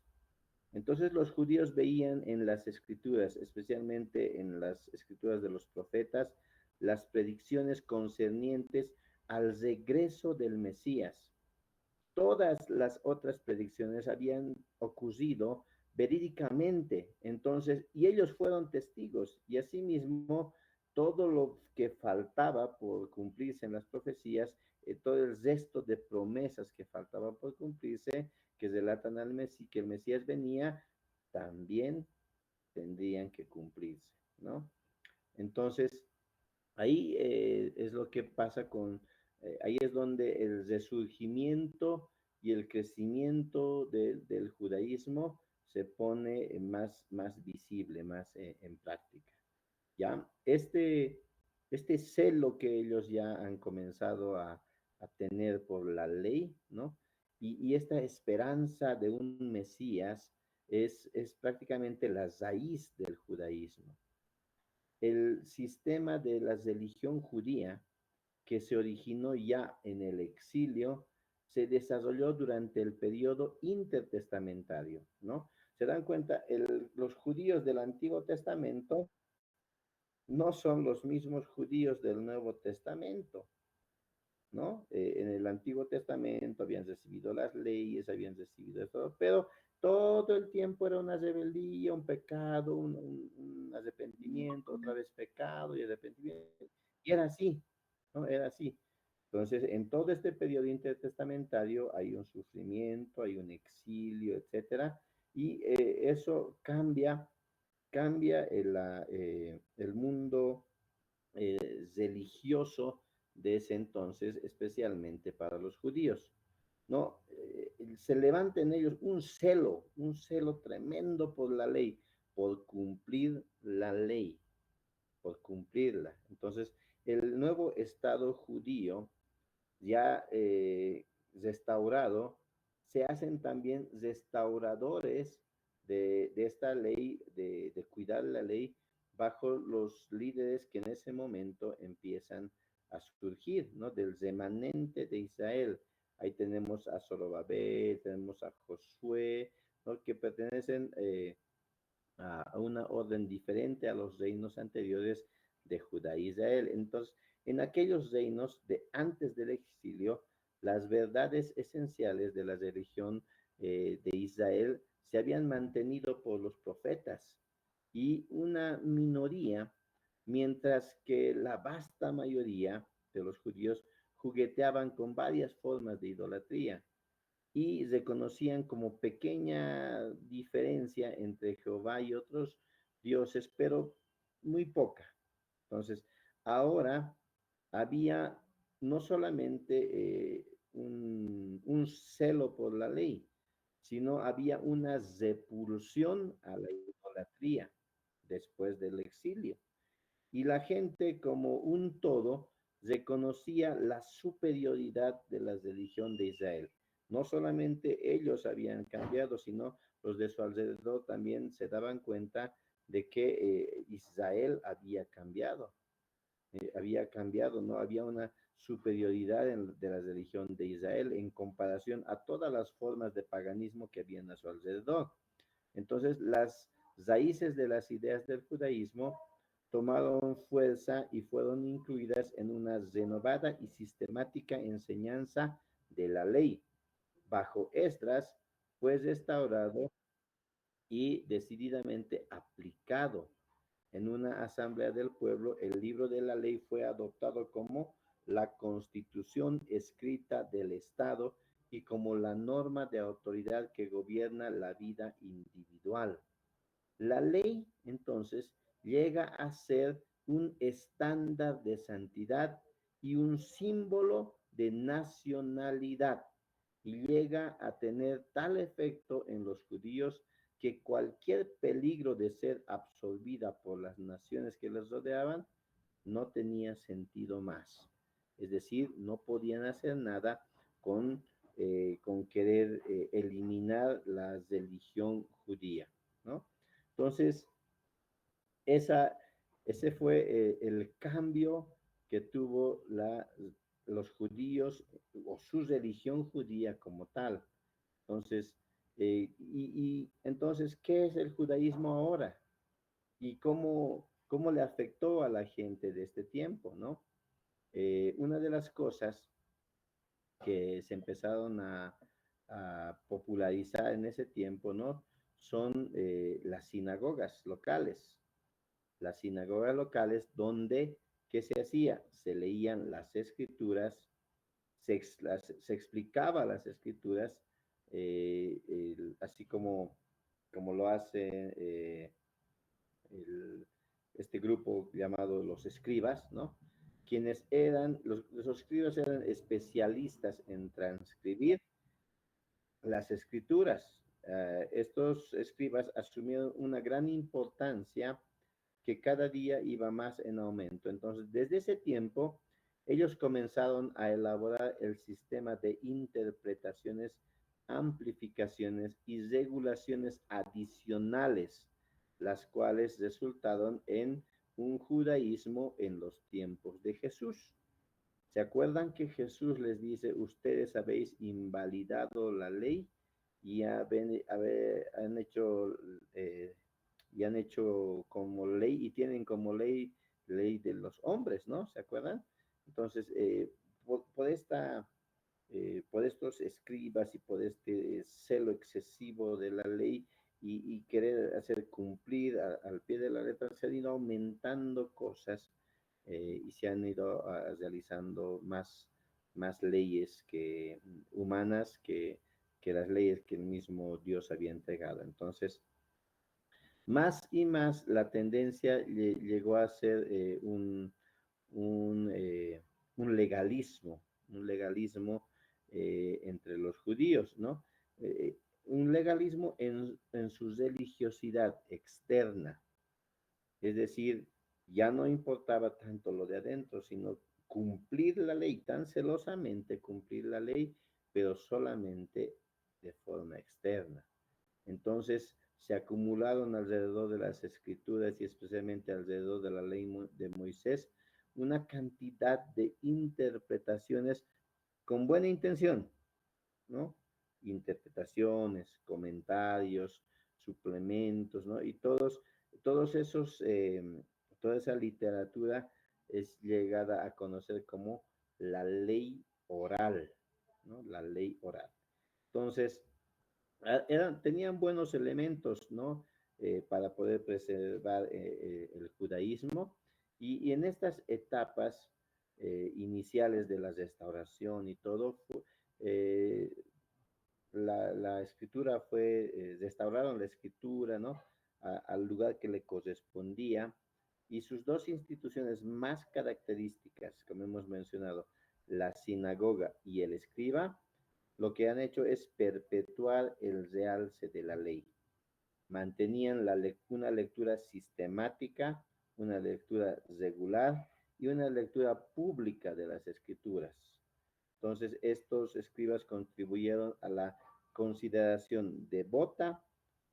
Speaker 1: Entonces los judíos veían en las escrituras, especialmente en las escrituras de los profetas, las predicciones concernientes al regreso del Mesías. Todas las otras predicciones habían ocurrido verídicamente. Entonces, y ellos fueron testigos, y asimismo, todo lo que faltaba por cumplirse en las profecías, todo el resto de promesas que faltaban por cumplirse, que relatan al Mesías, que el Mesías venía, también tendrían que cumplirse, ¿no? Entonces, ahí es lo que pasa ahí es donde el resurgimiento y el crecimiento del judaísmo se pone más visible, más en práctica. ¿Ya? Este celo que ellos ya han comenzado a tener por la ley, ¿no? Y esta esperanza de un Mesías es prácticamente la raíz del judaísmo. El sistema de la religión judía, que se originó ya en el exilio, se desarrolló durante el periodo intertestamentario, ¿no? Se dan cuenta, los judíos del Antiguo Testamento no son los mismos judíos del Nuevo Testamento, ¿no? En el Antiguo Testamento habían recibido las leyes, habían recibido todo, pero todo el tiempo era una rebeldía, un pecado, un arrepentimiento, otra vez pecado y arrepentimiento. Y era así, ¿no? Era así. Entonces, en todo este periodo intertestamentario hay un sufrimiento, hay un exilio, etcétera, y eso cambia el mundo religioso de ese entonces, especialmente para los judíos. ¿No? Se levanta en ellos un celo tremendo por la ley, por cumplir la ley, por cumplirla. Entonces, el nuevo Estado judío, ya restaurado, se hacen también restauradores de esta ley, de cuidar la ley, bajo los líderes que en ese momento empiezan a surgir, ¿no? Del remanente de Israel. Ahí tenemos a Zorobabel, tenemos a Josué, ¿no? Que pertenecen a una orden diferente a los reinos anteriores de Judá e Israel. Entonces, en aquellos reinos de antes del exilio, las verdades esenciales de la religión de Israel se habían mantenido por los profetas y una minoría, mientras que la vasta mayoría de los judíos jugueteaban con varias formas de idolatría y reconocían como pequeña diferencia entre Jehová y otros dioses, pero muy poca. Entonces, ahora había no solamente un celo por la ley, sino había una repulsión a la idolatría después del exilio. Y la gente como un todo reconocía la superioridad de la religión de Israel. No solamente ellos habían cambiado, sino los de su alrededor también se daban cuenta de que Israel había cambiado, ¿no? Había una superioridad de la religión de Israel en comparación a todas las formas de paganismo que habían a su alrededor. Entonces, las raíces de las ideas del judaísmo tomaron fuerza y fueron incluidas en una renovada y sistemática enseñanza de la ley. Bajo Esdras fue restaurado y decididamente aplicado. En una asamblea del pueblo, el libro de la ley fue adoptado como la constitución escrita del Estado y como la norma de autoridad que gobierna la vida individual. La ley, entonces, llega a ser un estándar de santidad y un símbolo de nacionalidad, y llega a tener tal efecto en los judíos que cualquier peligro de ser absorbida por las naciones que les rodeaban no tenía sentido más. Es decir, no podían hacer nada con querer eliminar la religión judía, ¿no? Entonces, esa, ese fue el cambio que tuvo los judíos o su religión judía como tal. Entonces, entonces, ¿qué es el judaísmo ahora? ¿Y cómo le afectó a la gente de este tiempo, no? Una de las cosas que se empezaron a popularizar en ese tiempo, ¿no? son las sinagogas locales. Las sinagogas locales donde, ¿qué se hacía? Se leían las escrituras, se explicaba las escrituras, así como lo hace el, este grupo llamado los escribas, ¿no? Quienes eran, los escribas eran especialistas en transcribir las escrituras. Estos escribas asumieron una gran importancia que cada día iba más en aumento. Entonces, desde ese tiempo, ellos comenzaron a elaborar el sistema de interpretaciones, amplificaciones y regulaciones adicionales, las cuales resultaron en un judaísmo en los tiempos de Jesús. ¿Se acuerdan que Jesús les dice, ustedes habéis invalidado la ley y han hecho y han hecho como ley y tienen como ley de los hombres, ¿no? ¿Se acuerdan? Entonces, por estos escribas y por este celo excesivo de la ley y querer hacer cumplir al pie de la letra, se han ido aumentando cosas y se han ido realizando más leyes humanas que las leyes que el mismo Dios había entregado. Entonces, más y más la tendencia llegó a ser un, eh, un legalismo entre los judíos, ¿no? Un legalismo en su religiosidad externa, es decir, ya no importaba tanto lo de adentro, sino cumplir la ley, tan celosamente cumplir la ley, pero solamente de forma externa. Entonces se acumularon alrededor de las escrituras y especialmente alrededor de la ley de Moisés una cantidad de interpretaciones con buena intención, ¿no? Interpretaciones, comentarios, suplementos, ¿no? Y todos esos, toda esa literatura es llegada a conocer como la ley oral, ¿no? La ley oral. Entonces, tenían buenos elementos, ¿no? Para poder preservar el judaísmo. Y en estas etapas iniciales de la restauración y todo, eh, la escritura restauraron la escritura, ¿no? Al lugar que le correspondía. Y sus dos instituciones más características, como hemos mencionado, la sinagoga y el escriba, lo que han hecho es perpetuar el realce de la ley. Mantenían una lectura sistemática, una lectura regular y una lectura pública de las escrituras. Entonces, estos escribas contribuyeron a la consideración devota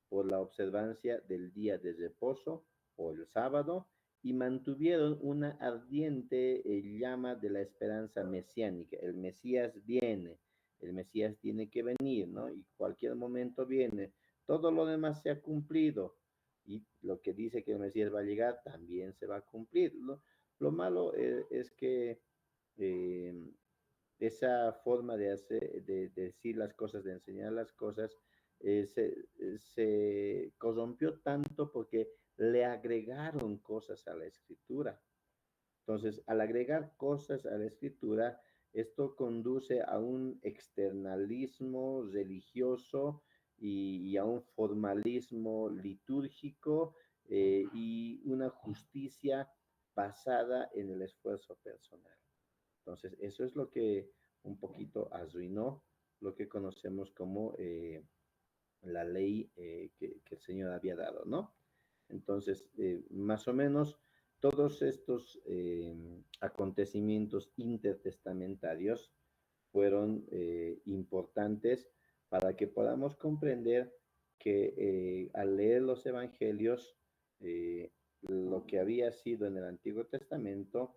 Speaker 1: por la observancia del día de reposo o el sábado y mantuvieron una ardiente llama de la esperanza mesiánica. El Mesías viene, el Mesías tiene que venir, ¿no? Y cualquier momento viene. Todo lo demás se ha cumplido y lo que dice que el Mesías va a llegar también se va a cumplir. Lo malo es que eh, esa forma de hacer, de decir las cosas, de enseñar las cosas, se corrompió tanto porque le agregaron cosas a la escritura. Entonces, al agregar cosas a la escritura, esto conduce a un externalismo religioso y a un formalismo litúrgico y una justicia basada en el esfuerzo personal. Entonces, eso es lo que un poquito arruinó lo que conocemos como la ley que el Señor había dado, ¿no? Entonces, más o menos, todos estos acontecimientos intertestamentarios fueron importantes para que podamos comprender que al leer los evangelios, lo que había sido en el Antiguo Testamento,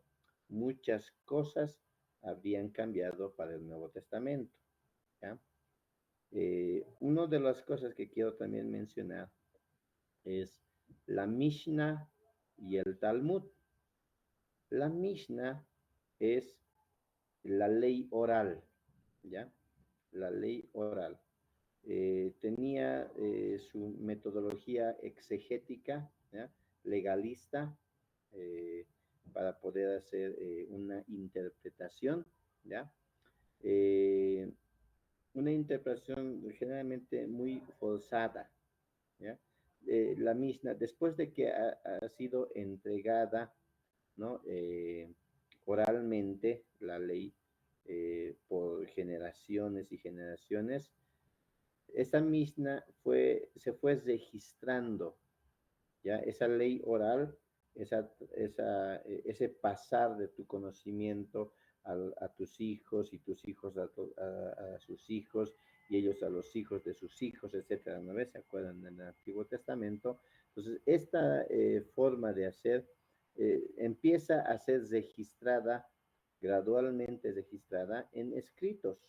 Speaker 1: muchas cosas habrían cambiado para el Nuevo Testamento, ¿ya? Una de las cosas que quiero también mencionar es la Mishnah y el Talmud. La Mishnah es la ley oral, ¿ya? La ley oral. tenía su metodología exegética, ¿ya? Legalista, eh, para poder hacer una interpretación, ¿ya? Eh, una interpretación generalmente muy forzada, ¿ya? La Mishnah, después de que ha sido entregada, ¿no? Oralmente la ley por generaciones y generaciones, esta Mishnah se fue registrando, ¿ya? Esa ley oral, ese pasar de tu conocimiento a tus hijos y tus hijos a sus hijos y ellos a los hijos de sus hijos, etcétera, ¿no ves? ¿Se acuerdan del Antiguo Testamento? Entonces, esta forma de hacer empieza a ser registrada, gradualmente registrada en escritos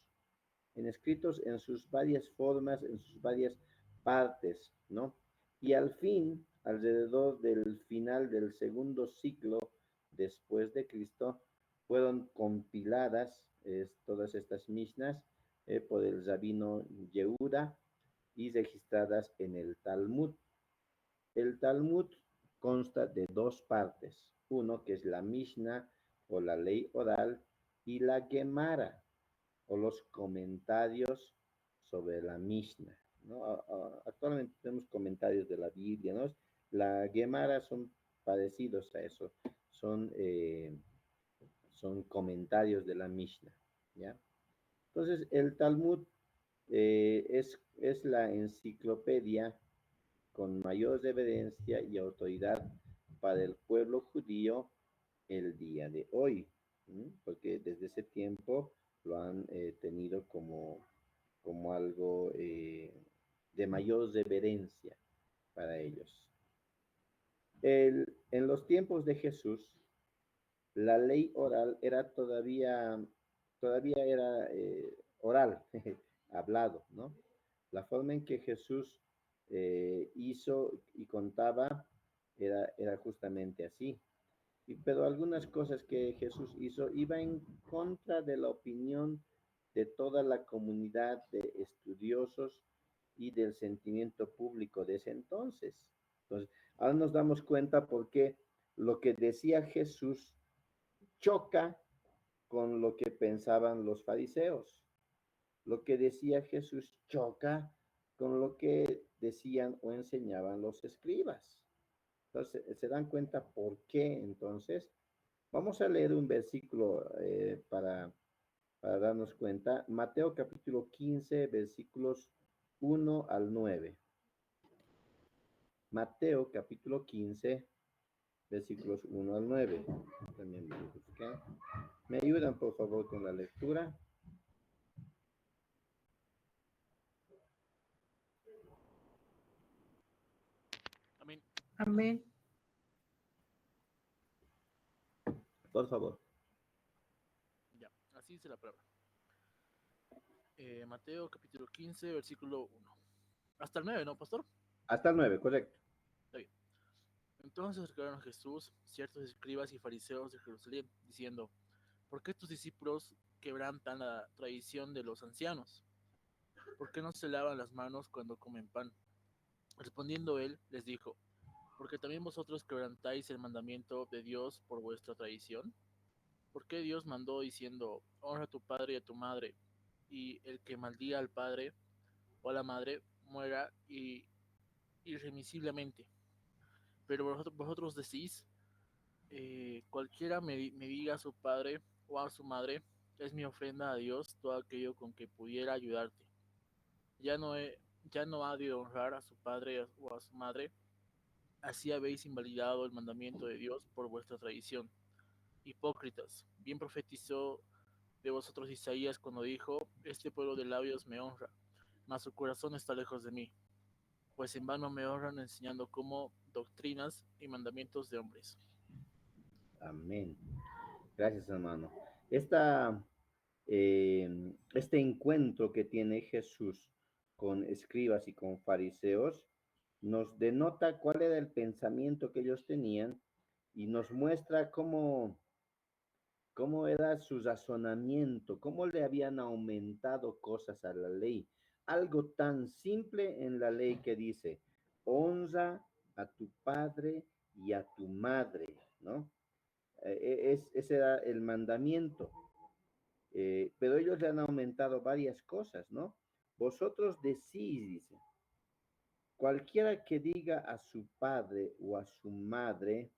Speaker 1: en sus varias formas, en sus varias partes, ¿no? Y al fin, alrededor del final del segundo siglo después de Cristo, fueron compiladas todas estas Mishnas por el rabino Yehuda y registradas en el Talmud. El Talmud consta de dos partes, uno que es la Mishnah o la ley oral y la Gemara o los comentarios sobre la Mishnah, ¿no? Actualmente tenemos comentarios de la Biblia, ¿no? La Gemara son parecidos a eso, son, son comentarios de la Mishnah, ¿ya? Entonces, el Talmud es la enciclopedia con mayor reverencia y autoridad para el pueblo judío el día de hoy, ¿m? Porque desde ese tiempo lo han tenido como algo de mayor reverencia para ellos. En los tiempos de Jesús, la ley oral era todavía era oral, hablado, ¿no? La forma en que Jesús hizo y contaba era justamente así. Pero algunas cosas que Jesús hizo iba en contra de la opinión de toda la comunidad de estudiosos y del sentimiento público de ese entonces. Entonces, ahora nos damos cuenta porque lo que decía Jesús choca con lo que pensaban los fariseos. Lo que decía Jesús choca con lo que decían o enseñaban los escribas. Entonces, ¿se dan cuenta por qué entonces? Vamos a leer un versículo para darnos cuenta. Mateo capítulo 15, versículos 1 al 9. Mateo capítulo 15, versículos 1 al 9. También me ayudan por favor con la lectura.
Speaker 4: Amén.
Speaker 5: Amén.
Speaker 1: Por favor.
Speaker 4: Ya, así dice la palabra. Mateo capítulo 15, versículo 1. Hasta el 9, ¿no, pastor?
Speaker 1: Hasta el 9, correcto.
Speaker 4: Está bien. Entonces acercaron a Jesús ciertos escribas y fariseos de Jerusalén, diciendo, ¿por qué tus discípulos quebrantan la tradición de los ancianos? ¿Por qué no se lavan las manos cuando comen pan? Respondiendo él, les dijo, ¿porque también vosotros quebrantáis el mandamiento de Dios por vuestra tradición? ¿Por qué Dios mandó diciendo, honra a tu padre y a tu madre, y el que maldiga al padre o a la madre muera irremisiblemente? Pero vosotros decís, cualquiera me diga a su padre o a su madre, es mi ofrenda a Dios todo aquello con que pudiera ayudarte. Ya no, ya no ha de honrar a su padre o a su madre, así habéis invalidado el mandamiento de Dios por vuestra tradición. Hipócritas, bien profetizó de vosotros Isaías cuando dijo, este pueblo de labios me honra, mas su corazón está lejos de mí, pues en vano me honran enseñando como doctrinas y mandamientos de hombres.
Speaker 1: Amén. Gracias, hermano. Este encuentro que tiene Jesús con escribas y con fariseos nos denota cuál era el pensamiento que ellos tenían y nos muestra cómo era su razonamiento, cómo le habían aumentado cosas a la ley, algo tan simple en la ley que dice, honra a tu padre y a tu madre, ¿no? Ese era el mandamiento. Pero ellos le han aumentado varias cosas, ¿no? Vosotros decís, dice, cualquiera que diga a su padre o a su madre,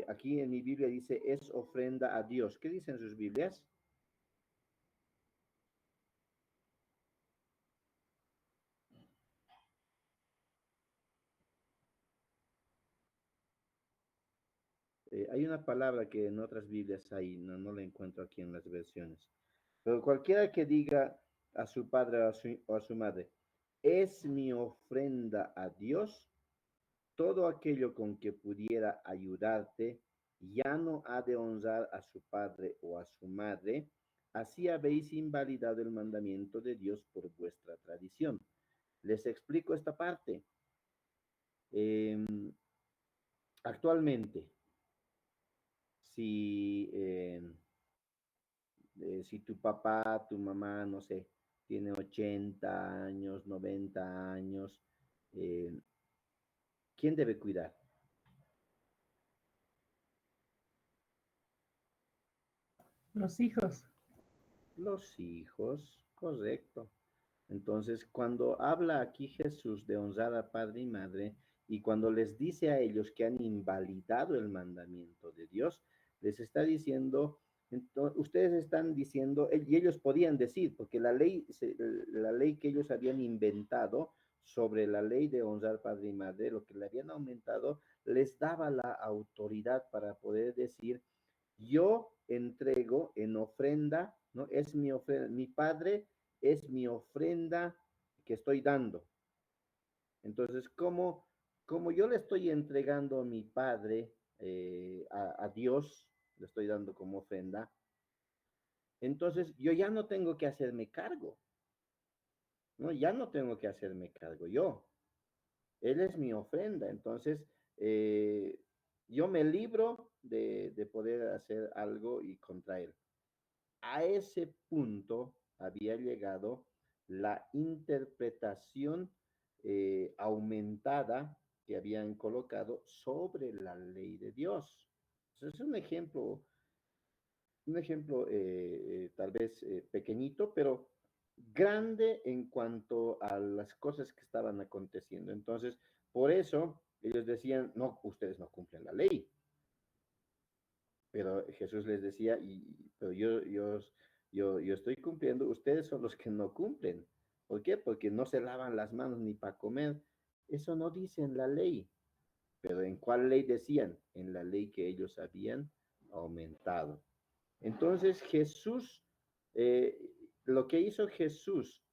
Speaker 1: aquí en mi Biblia dice, es ofrenda a Dios. ¿Qué dicen sus Biblias? Hay una palabra que en otras Biblias hay, no la encuentro aquí en las versiones. Pero cualquiera que diga a su padre o a su madre, es mi ofrenda a Dios, todo aquello con que pudiera ayudarte, ya no ha de honrar a su padre o a su madre, así habéis invalidado el mandamiento de Dios por vuestra tradición. Les explico esta parte. Actualmente, si, si tu papá, tu mamá, no sé, tiene 80 años, 90 años, eh, ¿quién debe cuidar?
Speaker 5: Los hijos.
Speaker 1: Los hijos, correcto. Entonces, cuando habla aquí Jesús de honrar a padre y madre, y cuando les dice a ellos que han invalidado el mandamiento de Dios, les está diciendo, ustedes están diciendo, y ellos podían decir, porque la ley que ellos habían inventado sobre la ley de honrar padre y madre, lo que le habían aumentado, les daba la autoridad para poder decir, yo entrego en ofrenda, ¿no? Es mi ofrenda, mi padre es mi ofrenda que estoy dando. Entonces, como yo le estoy entregando a mi padre, a Dios, le estoy dando como ofrenda, entonces yo ya no tengo que hacerme cargo, ¿no? Ya no tengo que hacerme cargo yo. Él es mi ofrenda, entonces yo me libro de poder hacer algo y contra él. A ese punto había llegado la interpretación aumentada que habían colocado sobre la ley de Dios. Entonces, es un ejemplo tal vez pequeñito, pero grande en cuanto a las cosas que estaban aconteciendo. Entonces, por eso ellos decían, no, ustedes no cumplen la ley. Pero Jesús les decía, pero yo estoy cumpliendo, ustedes son los que no cumplen. ¿Por qué? Porque no se lavan las manos ni para comer. Eso no dice en la ley. Pero ¿en cuál ley decían? En la ley que ellos habían aumentado. Entonces Jesús, lo que hizo Jesús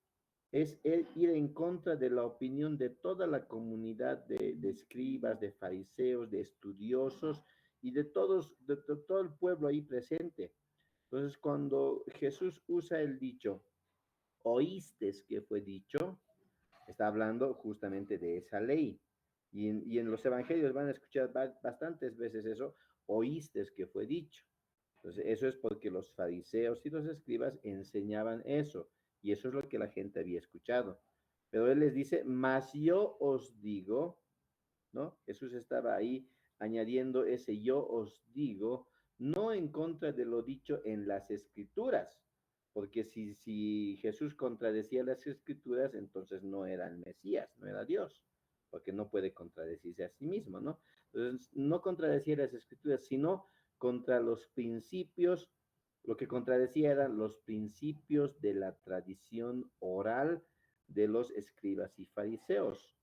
Speaker 1: es ir en contra de la opinión de toda la comunidad de escribas, de fariseos, de estudiosos y de todos, de todo el pueblo ahí presente. Entonces, cuando Jesús usa el dicho, oíste que fue dicho, está hablando justamente de esa ley. Y en los evangelios van a escuchar bastantes veces eso, oíste que fue dicho. Entonces, eso es porque los fariseos y los escribas enseñaban eso, y eso es lo que la gente había escuchado. Pero él les dice, mas yo os digo, ¿no? Jesús estaba ahí añadiendo ese yo os digo, no en contra de lo dicho en las escrituras, porque si Jesús contradecía las escrituras, entonces no era el Mesías, no era Dios, porque no puede contradecirse a sí mismo, ¿no? Entonces, no contradecía las escrituras, sino contra los principios, lo que contradecía eran los principios de la tradición oral de los escribas y fariseos,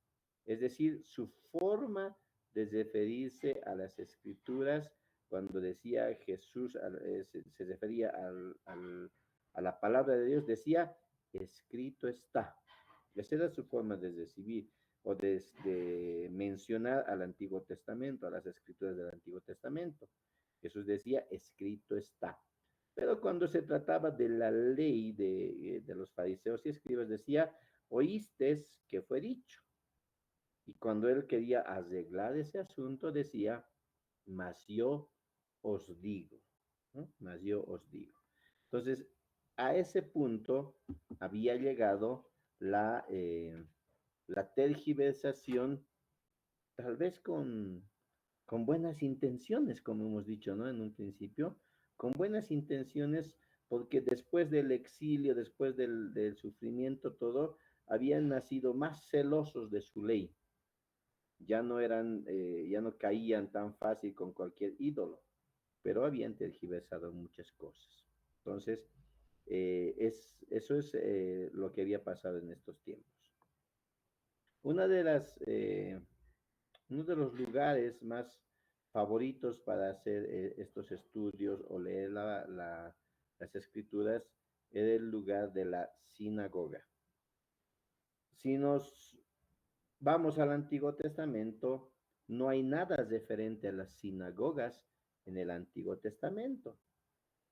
Speaker 1: es decir, su forma de referirse a las escrituras cuando decía Jesús, se refería a la palabra de Dios, decía, escrito está. Esa era su forma de recibir o de mencionar al Antiguo Testamento, a las escrituras del Antiguo Testamento. Jesús decía, escrito está. Pero cuando se trataba de la ley de los fariseos y escribas, decía, oíste que fue dicho. Y cuando él quería arreglar ese asunto, decía, mas yo os digo, ¿no? Mas yo os digo. Entonces, a ese punto había llegado la tergiversación, tal vez con buenas intenciones, como hemos dicho, ¿no? En un principio, con buenas intenciones, porque después del exilio, después del sufrimiento, todo, habían nacido más celosos de su ley. Ya no caían tan fácil con cualquier ídolo, pero habían tergiversado muchas cosas. Entonces, eso es lo que había pasado en estos tiempos. Una de las, uno de los lugares más favoritos para hacer estos estudios o leer las escrituras era el lugar de la sinagoga. Si nos vamos al Antiguo Testamento, no hay nada referente a las sinagogas en el Antiguo Testamento.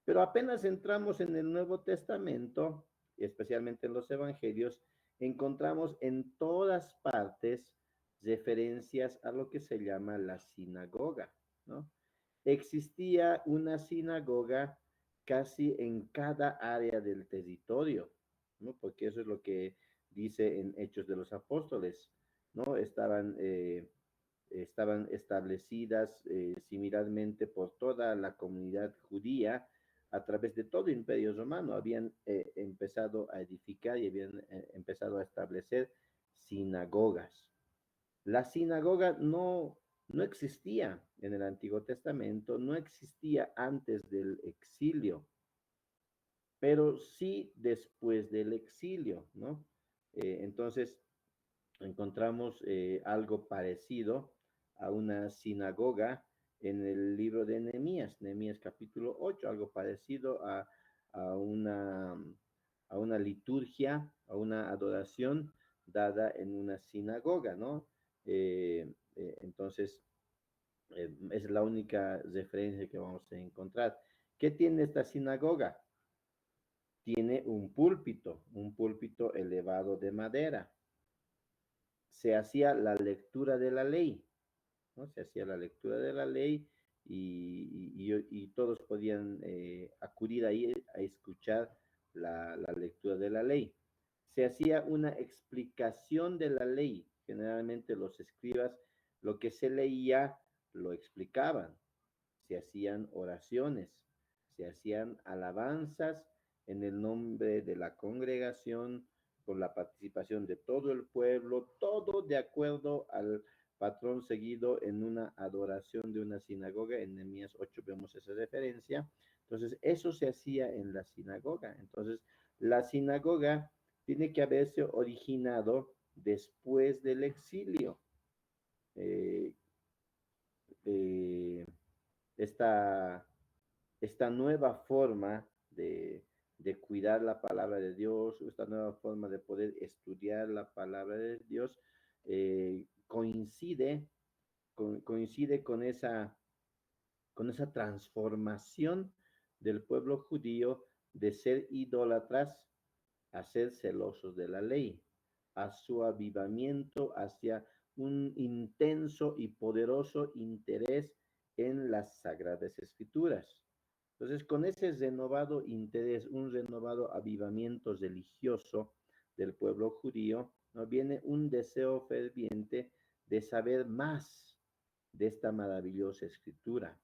Speaker 1: Pero apenas entramos en el Nuevo Testamento, especialmente en los Evangelios, encontramos en todas partes referencias a lo que se llama la sinagoga, ¿no? Existía una sinagoga casi en cada área del territorio, ¿no? Porque eso es lo que dice en Hechos de los Apóstoles, ¿no? Estaban establecidas similarmente por toda la comunidad judía a través de todo el Imperio Romano. Habían empezado a edificar y habían empezado a establecer sinagogas. La sinagoga no existía en el Antiguo Testamento, no existía antes del exilio, pero sí después del exilio, ¿no? Entonces, encontramos algo parecido a una sinagoga en el libro de Nehemías, Nehemías capítulo 8, algo parecido a a una liturgia, a una adoración dada en una sinagoga, ¿no? Entonces, es la única referencia que vamos a encontrar. ¿Qué tiene esta sinagoga? Tiene un púlpito elevado de madera. Se hacía la lectura de la ley, ¿no? Se hacía la lectura de la ley y todos podían acudir ahí a escuchar la lectura de la ley. Se hacía una explicación de la ley. Generalmente los escribas lo que se leía lo explicaban. Se hacían oraciones, se hacían alabanzas en el nombre de la congregación, con la participación de todo el pueblo, todo de acuerdo al patrón seguido en una adoración de una sinagoga. En Nehemías 8 vemos esa referencia. Entonces, eso se hacía en la sinagoga. Entonces, la sinagoga tiene que haberse originado después del exilio. Eh, eh, esta, esta nueva forma de cuidar la palabra de Dios, esta nueva forma de poder estudiar la palabra de Dios, coincide con esa transformación del pueblo judío de ser idólatras a ser celosos de la ley, a su avivamiento hacia un intenso y poderoso interés en las sagradas escrituras. Entonces, con ese renovado interés, un renovado avivamiento religioso del pueblo judío, ¿no? Viene un deseo ferviente de saber más de esta maravillosa escritura.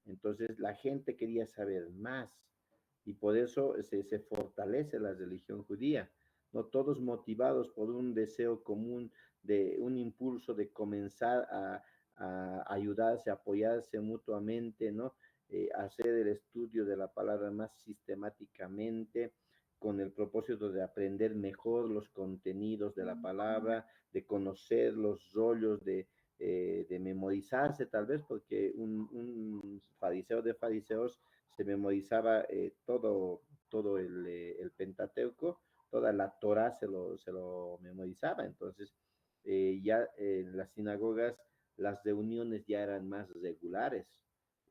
Speaker 1: Entonces, la gente quería saber más y por eso se fortalece la religión judía, ¿no? Todos motivados por un deseo común, de un impulso de comenzar a ayudarse, a apoyarse mutuamente, ¿no? Hacer el estudio de la palabra más sistemáticamente, con el propósito de aprender mejor los contenidos de la palabra, de conocer los rollos, de memorizarse tal vez, porque un fariseo de fariseos se memorizaba todo el Pentateuco, toda la Torá se lo memorizaba. Entonces, ya en las sinagogas las reuniones ya eran más regulares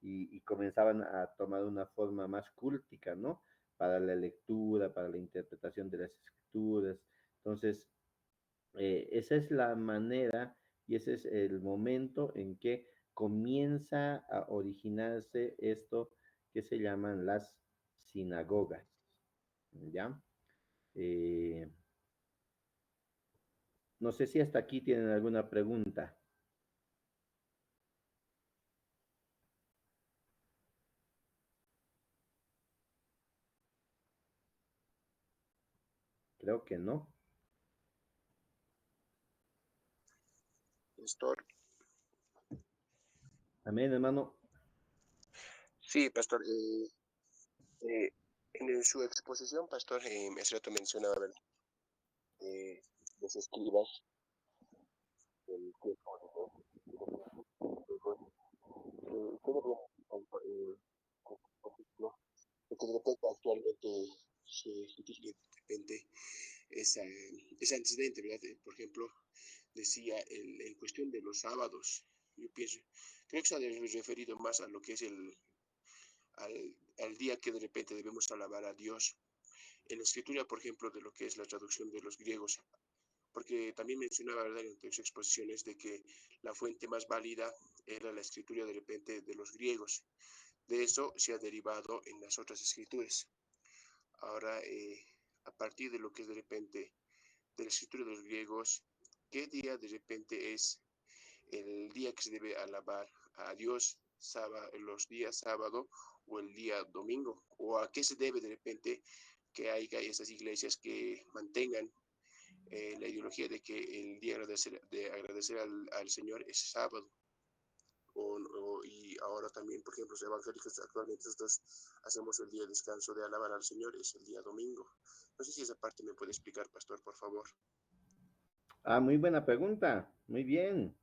Speaker 1: y comenzaban a tomar una forma más cúltica, ¿no? Para la lectura, para la interpretación de las escrituras. Entonces, esa es la manera y ese es el momento en que comienza a originarse esto que se llaman las sinagogas. ¿ya? Eh, no sé si hasta aquí tienen alguna pregunta. Creo que no.
Speaker 3: Pastor.
Speaker 1: Amén, hermano.
Speaker 3: Sí, pastor. Eh, en su exposición, pastor, hace rato mencionaba, ¿verdad? Los escribas, el tiempo, ¿no? Porque de repente actualmente se dice de repente esa, ese antecedente, ¿verdad? Por ejemplo, decía en cuestión de los sábados, yo pienso, creo que se ha referido más a lo que es al día que de repente debemos alabar a Dios. En la escritura, por ejemplo, de lo que es la traducción de los griegos, porque también mencionaba, ¿verdad?, en tus exposiciones de que la fuente más válida era la escritura de repente de los griegos. De eso se ha derivado en las otras escrituras. Ahora, a partir de lo que es de repente de la escritura de los griegos, ¿qué día de repente es el día que se debe alabar a Dios? ¿Los días sábado o el día domingo? ¿O a qué se debe de repente que haya esas iglesias que mantengan la ideología de que el día de agradecer al Señor es sábado? Y ahora también, por ejemplo, los evangélicos actualmente nosotros hacemos el día de descanso de alabar al Señor, es el día domingo. No sé si esa parte me puede explicar, pastor, por favor.
Speaker 1: Ah, muy buena pregunta. Muy bien.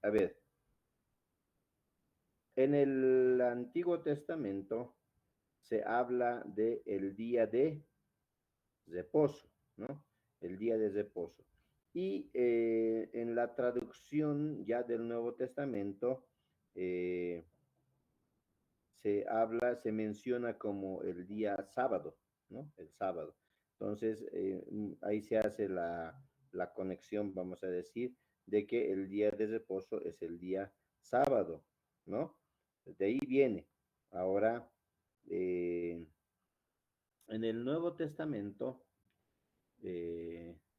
Speaker 1: A ver, en el Antiguo Testamento se habla de el día de reposo, ¿no? El día de reposo. Y en la traducción ya del Nuevo Testamento eh, se menciona como el día sábado, ¿no? El sábado. Entonces, ahí se hace la conexión, vamos a decir, de que el día de reposo es el día sábado, ¿no? De ahí viene. Ahora, eh, en el Nuevo Testamento,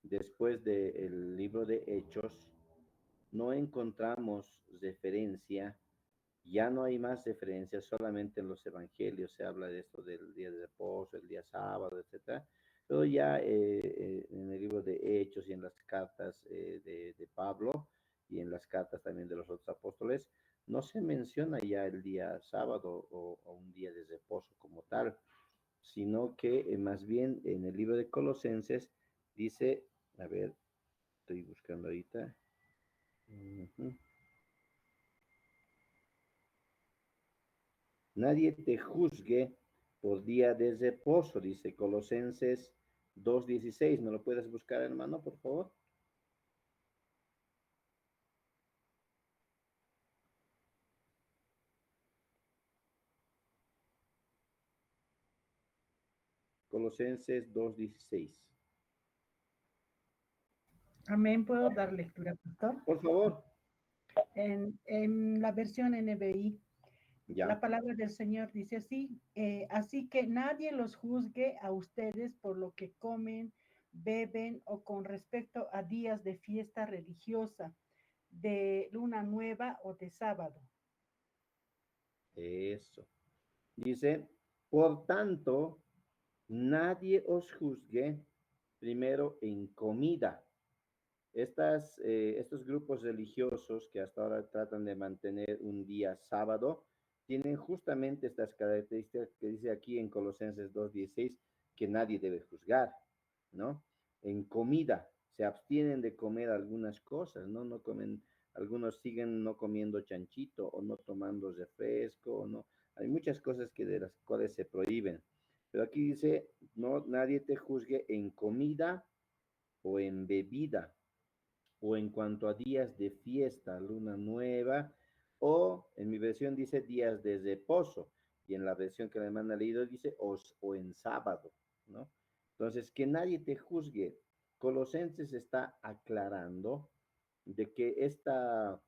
Speaker 1: después del libro de Hechos, no encontramos referencia, ya no hay más referencias, solamente en los evangelios se habla de esto del día de reposo, el día sábado, etcétera. Pero ya en el libro de Hechos y en las cartas de Pablo y en las cartas también de los otros apóstoles, no se menciona ya el día sábado o un día de reposo como tal, sino que más bien en el libro de Colosenses dice, a ver, estoy buscando ahorita. Ujú. Nadie te juzgue por día de reposo, dice Colosenses 2:16. ¿Me lo puedes buscar, hermano, por favor? Colosenses 2:16.
Speaker 5: Amén. ¿Puedo dar lectura, pastor?
Speaker 1: Por favor.
Speaker 5: En la versión NBI, la
Speaker 1: Ya.
Speaker 5: palabra del Señor dice así, así que nadie los juzgue a ustedes por lo que comen, beben o con respecto a días de fiesta religiosa, de luna nueva o de sábado.
Speaker 1: Eso. Dice, por tanto, nadie os juzgue primero en comida. Estos grupos religiosos que hasta ahora tratan de mantener un día sábado, tienen justamente estas características que dice aquí en Colosenses 2:16, que nadie debe juzgar, ¿no? En comida, se abstienen de comer algunas cosas, ¿no? No comen, algunos siguen no comiendo chanchito o no tomando refresco, o no. Hay muchas cosas que de las cuales se prohíben. Pero aquí dice, no, nadie te juzgue en comida o en bebida, o en cuanto a días de fiesta, luna nueva, o en mi versión dice días de reposo, y en la versión que me han leído dice o en sábado, ¿no? Entonces, que nadie te juzgue. Colosenses está aclarando de que esta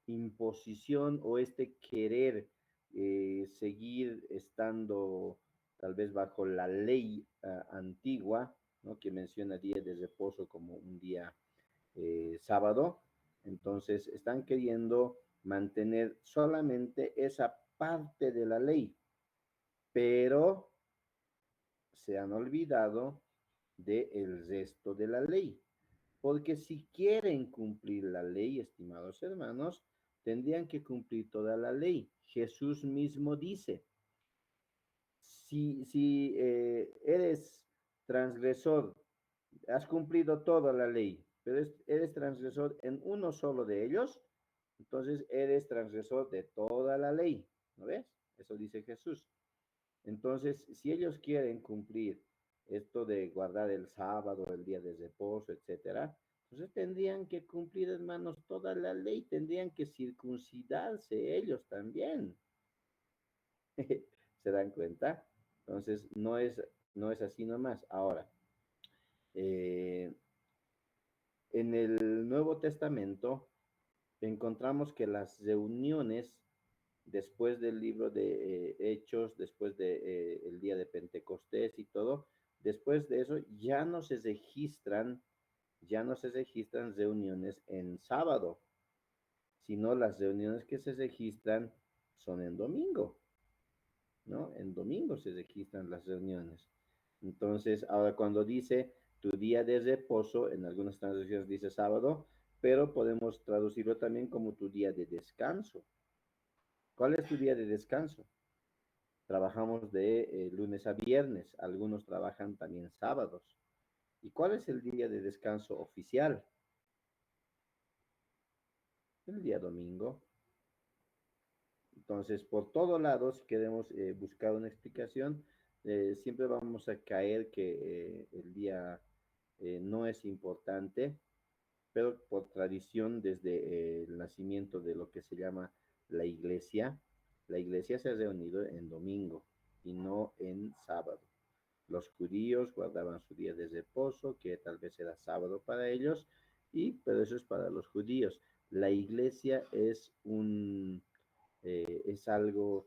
Speaker 1: imposición o este querer seguir estando tal vez bajo la ley antigua, ¿no? Que menciona día de reposo como un día sábado. Entonces están queriendo mantener solamente esa parte de la ley, pero se han olvidado del resto de la ley. Porque si quieren cumplir la ley, estimados hermanos, tendrían que cumplir toda la ley. Jesús mismo dice, si eres transgresor, has cumplido toda la ley, pero eres transgresor en uno solo de ellos, entonces eres transgresor de toda la ley. ¿No ves? Eso dice Jesús. Entonces, si ellos quieren cumplir esto de guardar el sábado, el día de reposo, etcétera, entonces tendrían que cumplir, hermanos, toda la ley, tendrían que circuncidarse ellos también. ¿Se dan cuenta? Entonces, no es así nomás. Ahora, eh, en el Nuevo Testamento encontramos que las reuniones después del libro de Hechos, después de el día de Pentecostés y todo, después de eso ya no se registran reuniones en sábado, sino las reuniones que se registran son en domingo, ¿no? En domingo se registran las reuniones. Entonces, ahora cuando dice tu día de reposo, en algunas traducciones dice sábado, pero podemos traducirlo también como tu día de descanso. ¿Cuál es tu día de descanso? Trabajamos de lunes a viernes, algunos trabajan también sábados. ¿Y cuál es el día de descanso oficial? El día domingo. Entonces, por todos lados, si queremos buscar una explicación, siempre vamos a caer que el día no es importante, pero por tradición, desde el nacimiento de lo que se llama la iglesia se ha reunido en domingo y no en sábado. Los judíos guardaban su día de reposo, que tal vez era sábado para ellos, pero eso es para los judíos. La iglesia es algo,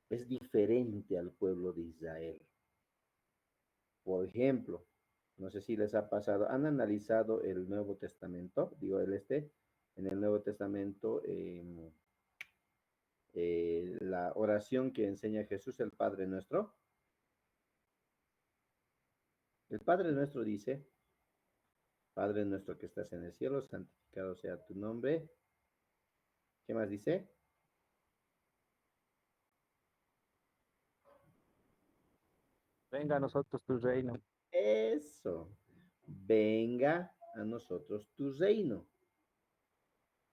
Speaker 1: es diferente al pueblo de Israel. Por ejemplo, no sé si les ha pasado, han analizado el Nuevo Testamento, digo en el Nuevo Testamento, la oración que enseña Jesús, el Padre Nuestro. El Padre Nuestro dice, Padre nuestro que estás en el cielo, santificado sea tu nombre. ¿Qué más dice?
Speaker 6: Venga a nosotros tu reino.
Speaker 1: Eso. Venga a nosotros tu reino.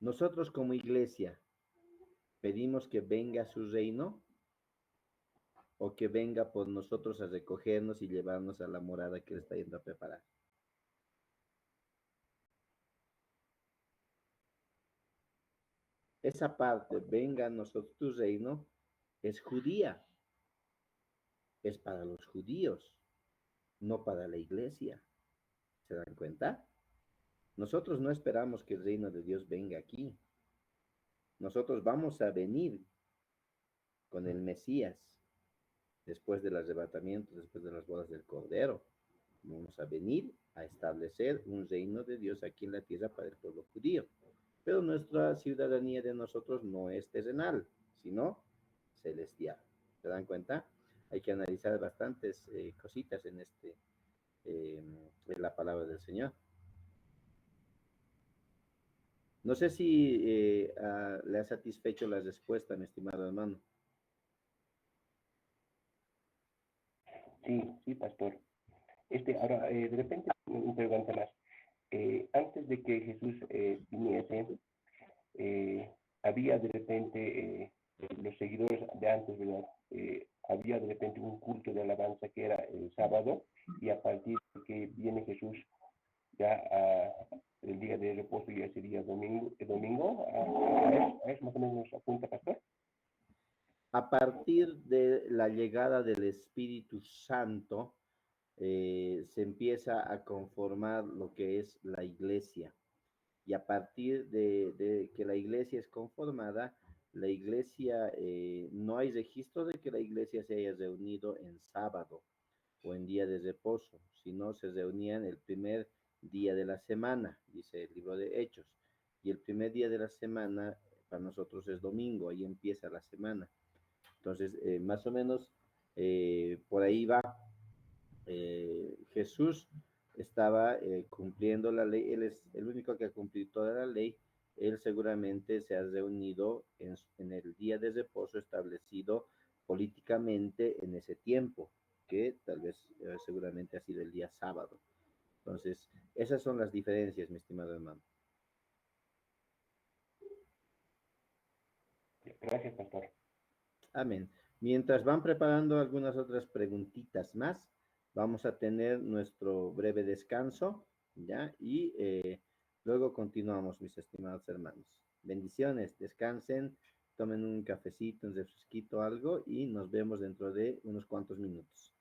Speaker 1: Nosotros como iglesia pedimos que venga su reino o que venga por nosotros a recogernos y llevarnos a la morada que le está yendo a preparar. Esa parte, venga a nosotros tu reino, es judía, es para los judíos, no para la iglesia. ¿Se dan cuenta? Nosotros no esperamos que el reino de Dios venga aquí. Nosotros vamos a venir con el Mesías después del arrebatamiento, después de las bodas del Cordero. Vamos a venir a establecer un reino de Dios aquí en la tierra para el pueblo judío. Pero nuestra ciudadanía de nosotros no es terrenal, sino celestial. ¿Se dan cuenta? Hay que analizar bastantes cositas en la palabra del Señor. No sé si le ha satisfecho la respuesta, mi estimado hermano.
Speaker 3: Sí, sí, pastor. Ahora, de repente, una pregunta más. Antes de que Jesús viniese, eh, había de repente los seguidores de antes, ¿verdad? Había de repente un culto de alabanza que era el sábado, y a partir de que viene Jesús, ya el día de reposo ya sería domingo. ¿A eso más o menos nos apunta, pastor?
Speaker 1: A partir de la llegada del Espíritu Santo, se empieza a conformar lo que es la iglesia. Y a partir de que la iglesia es conformada, la iglesia, no hay registro de que la iglesia se haya reunido en sábado o en día de reposo, sino se reunían el primer día de la semana, dice el libro de Hechos. Y el primer día de la semana para nosotros es domingo, ahí empieza la semana. Entonces, más o menos por ahí va. Jesús estaba cumpliendo la ley, él es el único que ha cumplido toda la ley, él seguramente se ha reunido en el día de reposo establecido políticamente en ese tiempo, que tal vez seguramente ha sido el día sábado. Entonces, esas son las diferencias, mi estimado hermano.
Speaker 7: Gracias, pastor.
Speaker 1: Amén. Mientras van preparando algunas otras preguntitas más, vamos a tener nuestro breve descanso, ¿ya? Y luego continuamos, mis estimados hermanos. Bendiciones, descansen, tomen un cafecito, un refresquito, algo, y nos vemos dentro de unos cuantos minutos.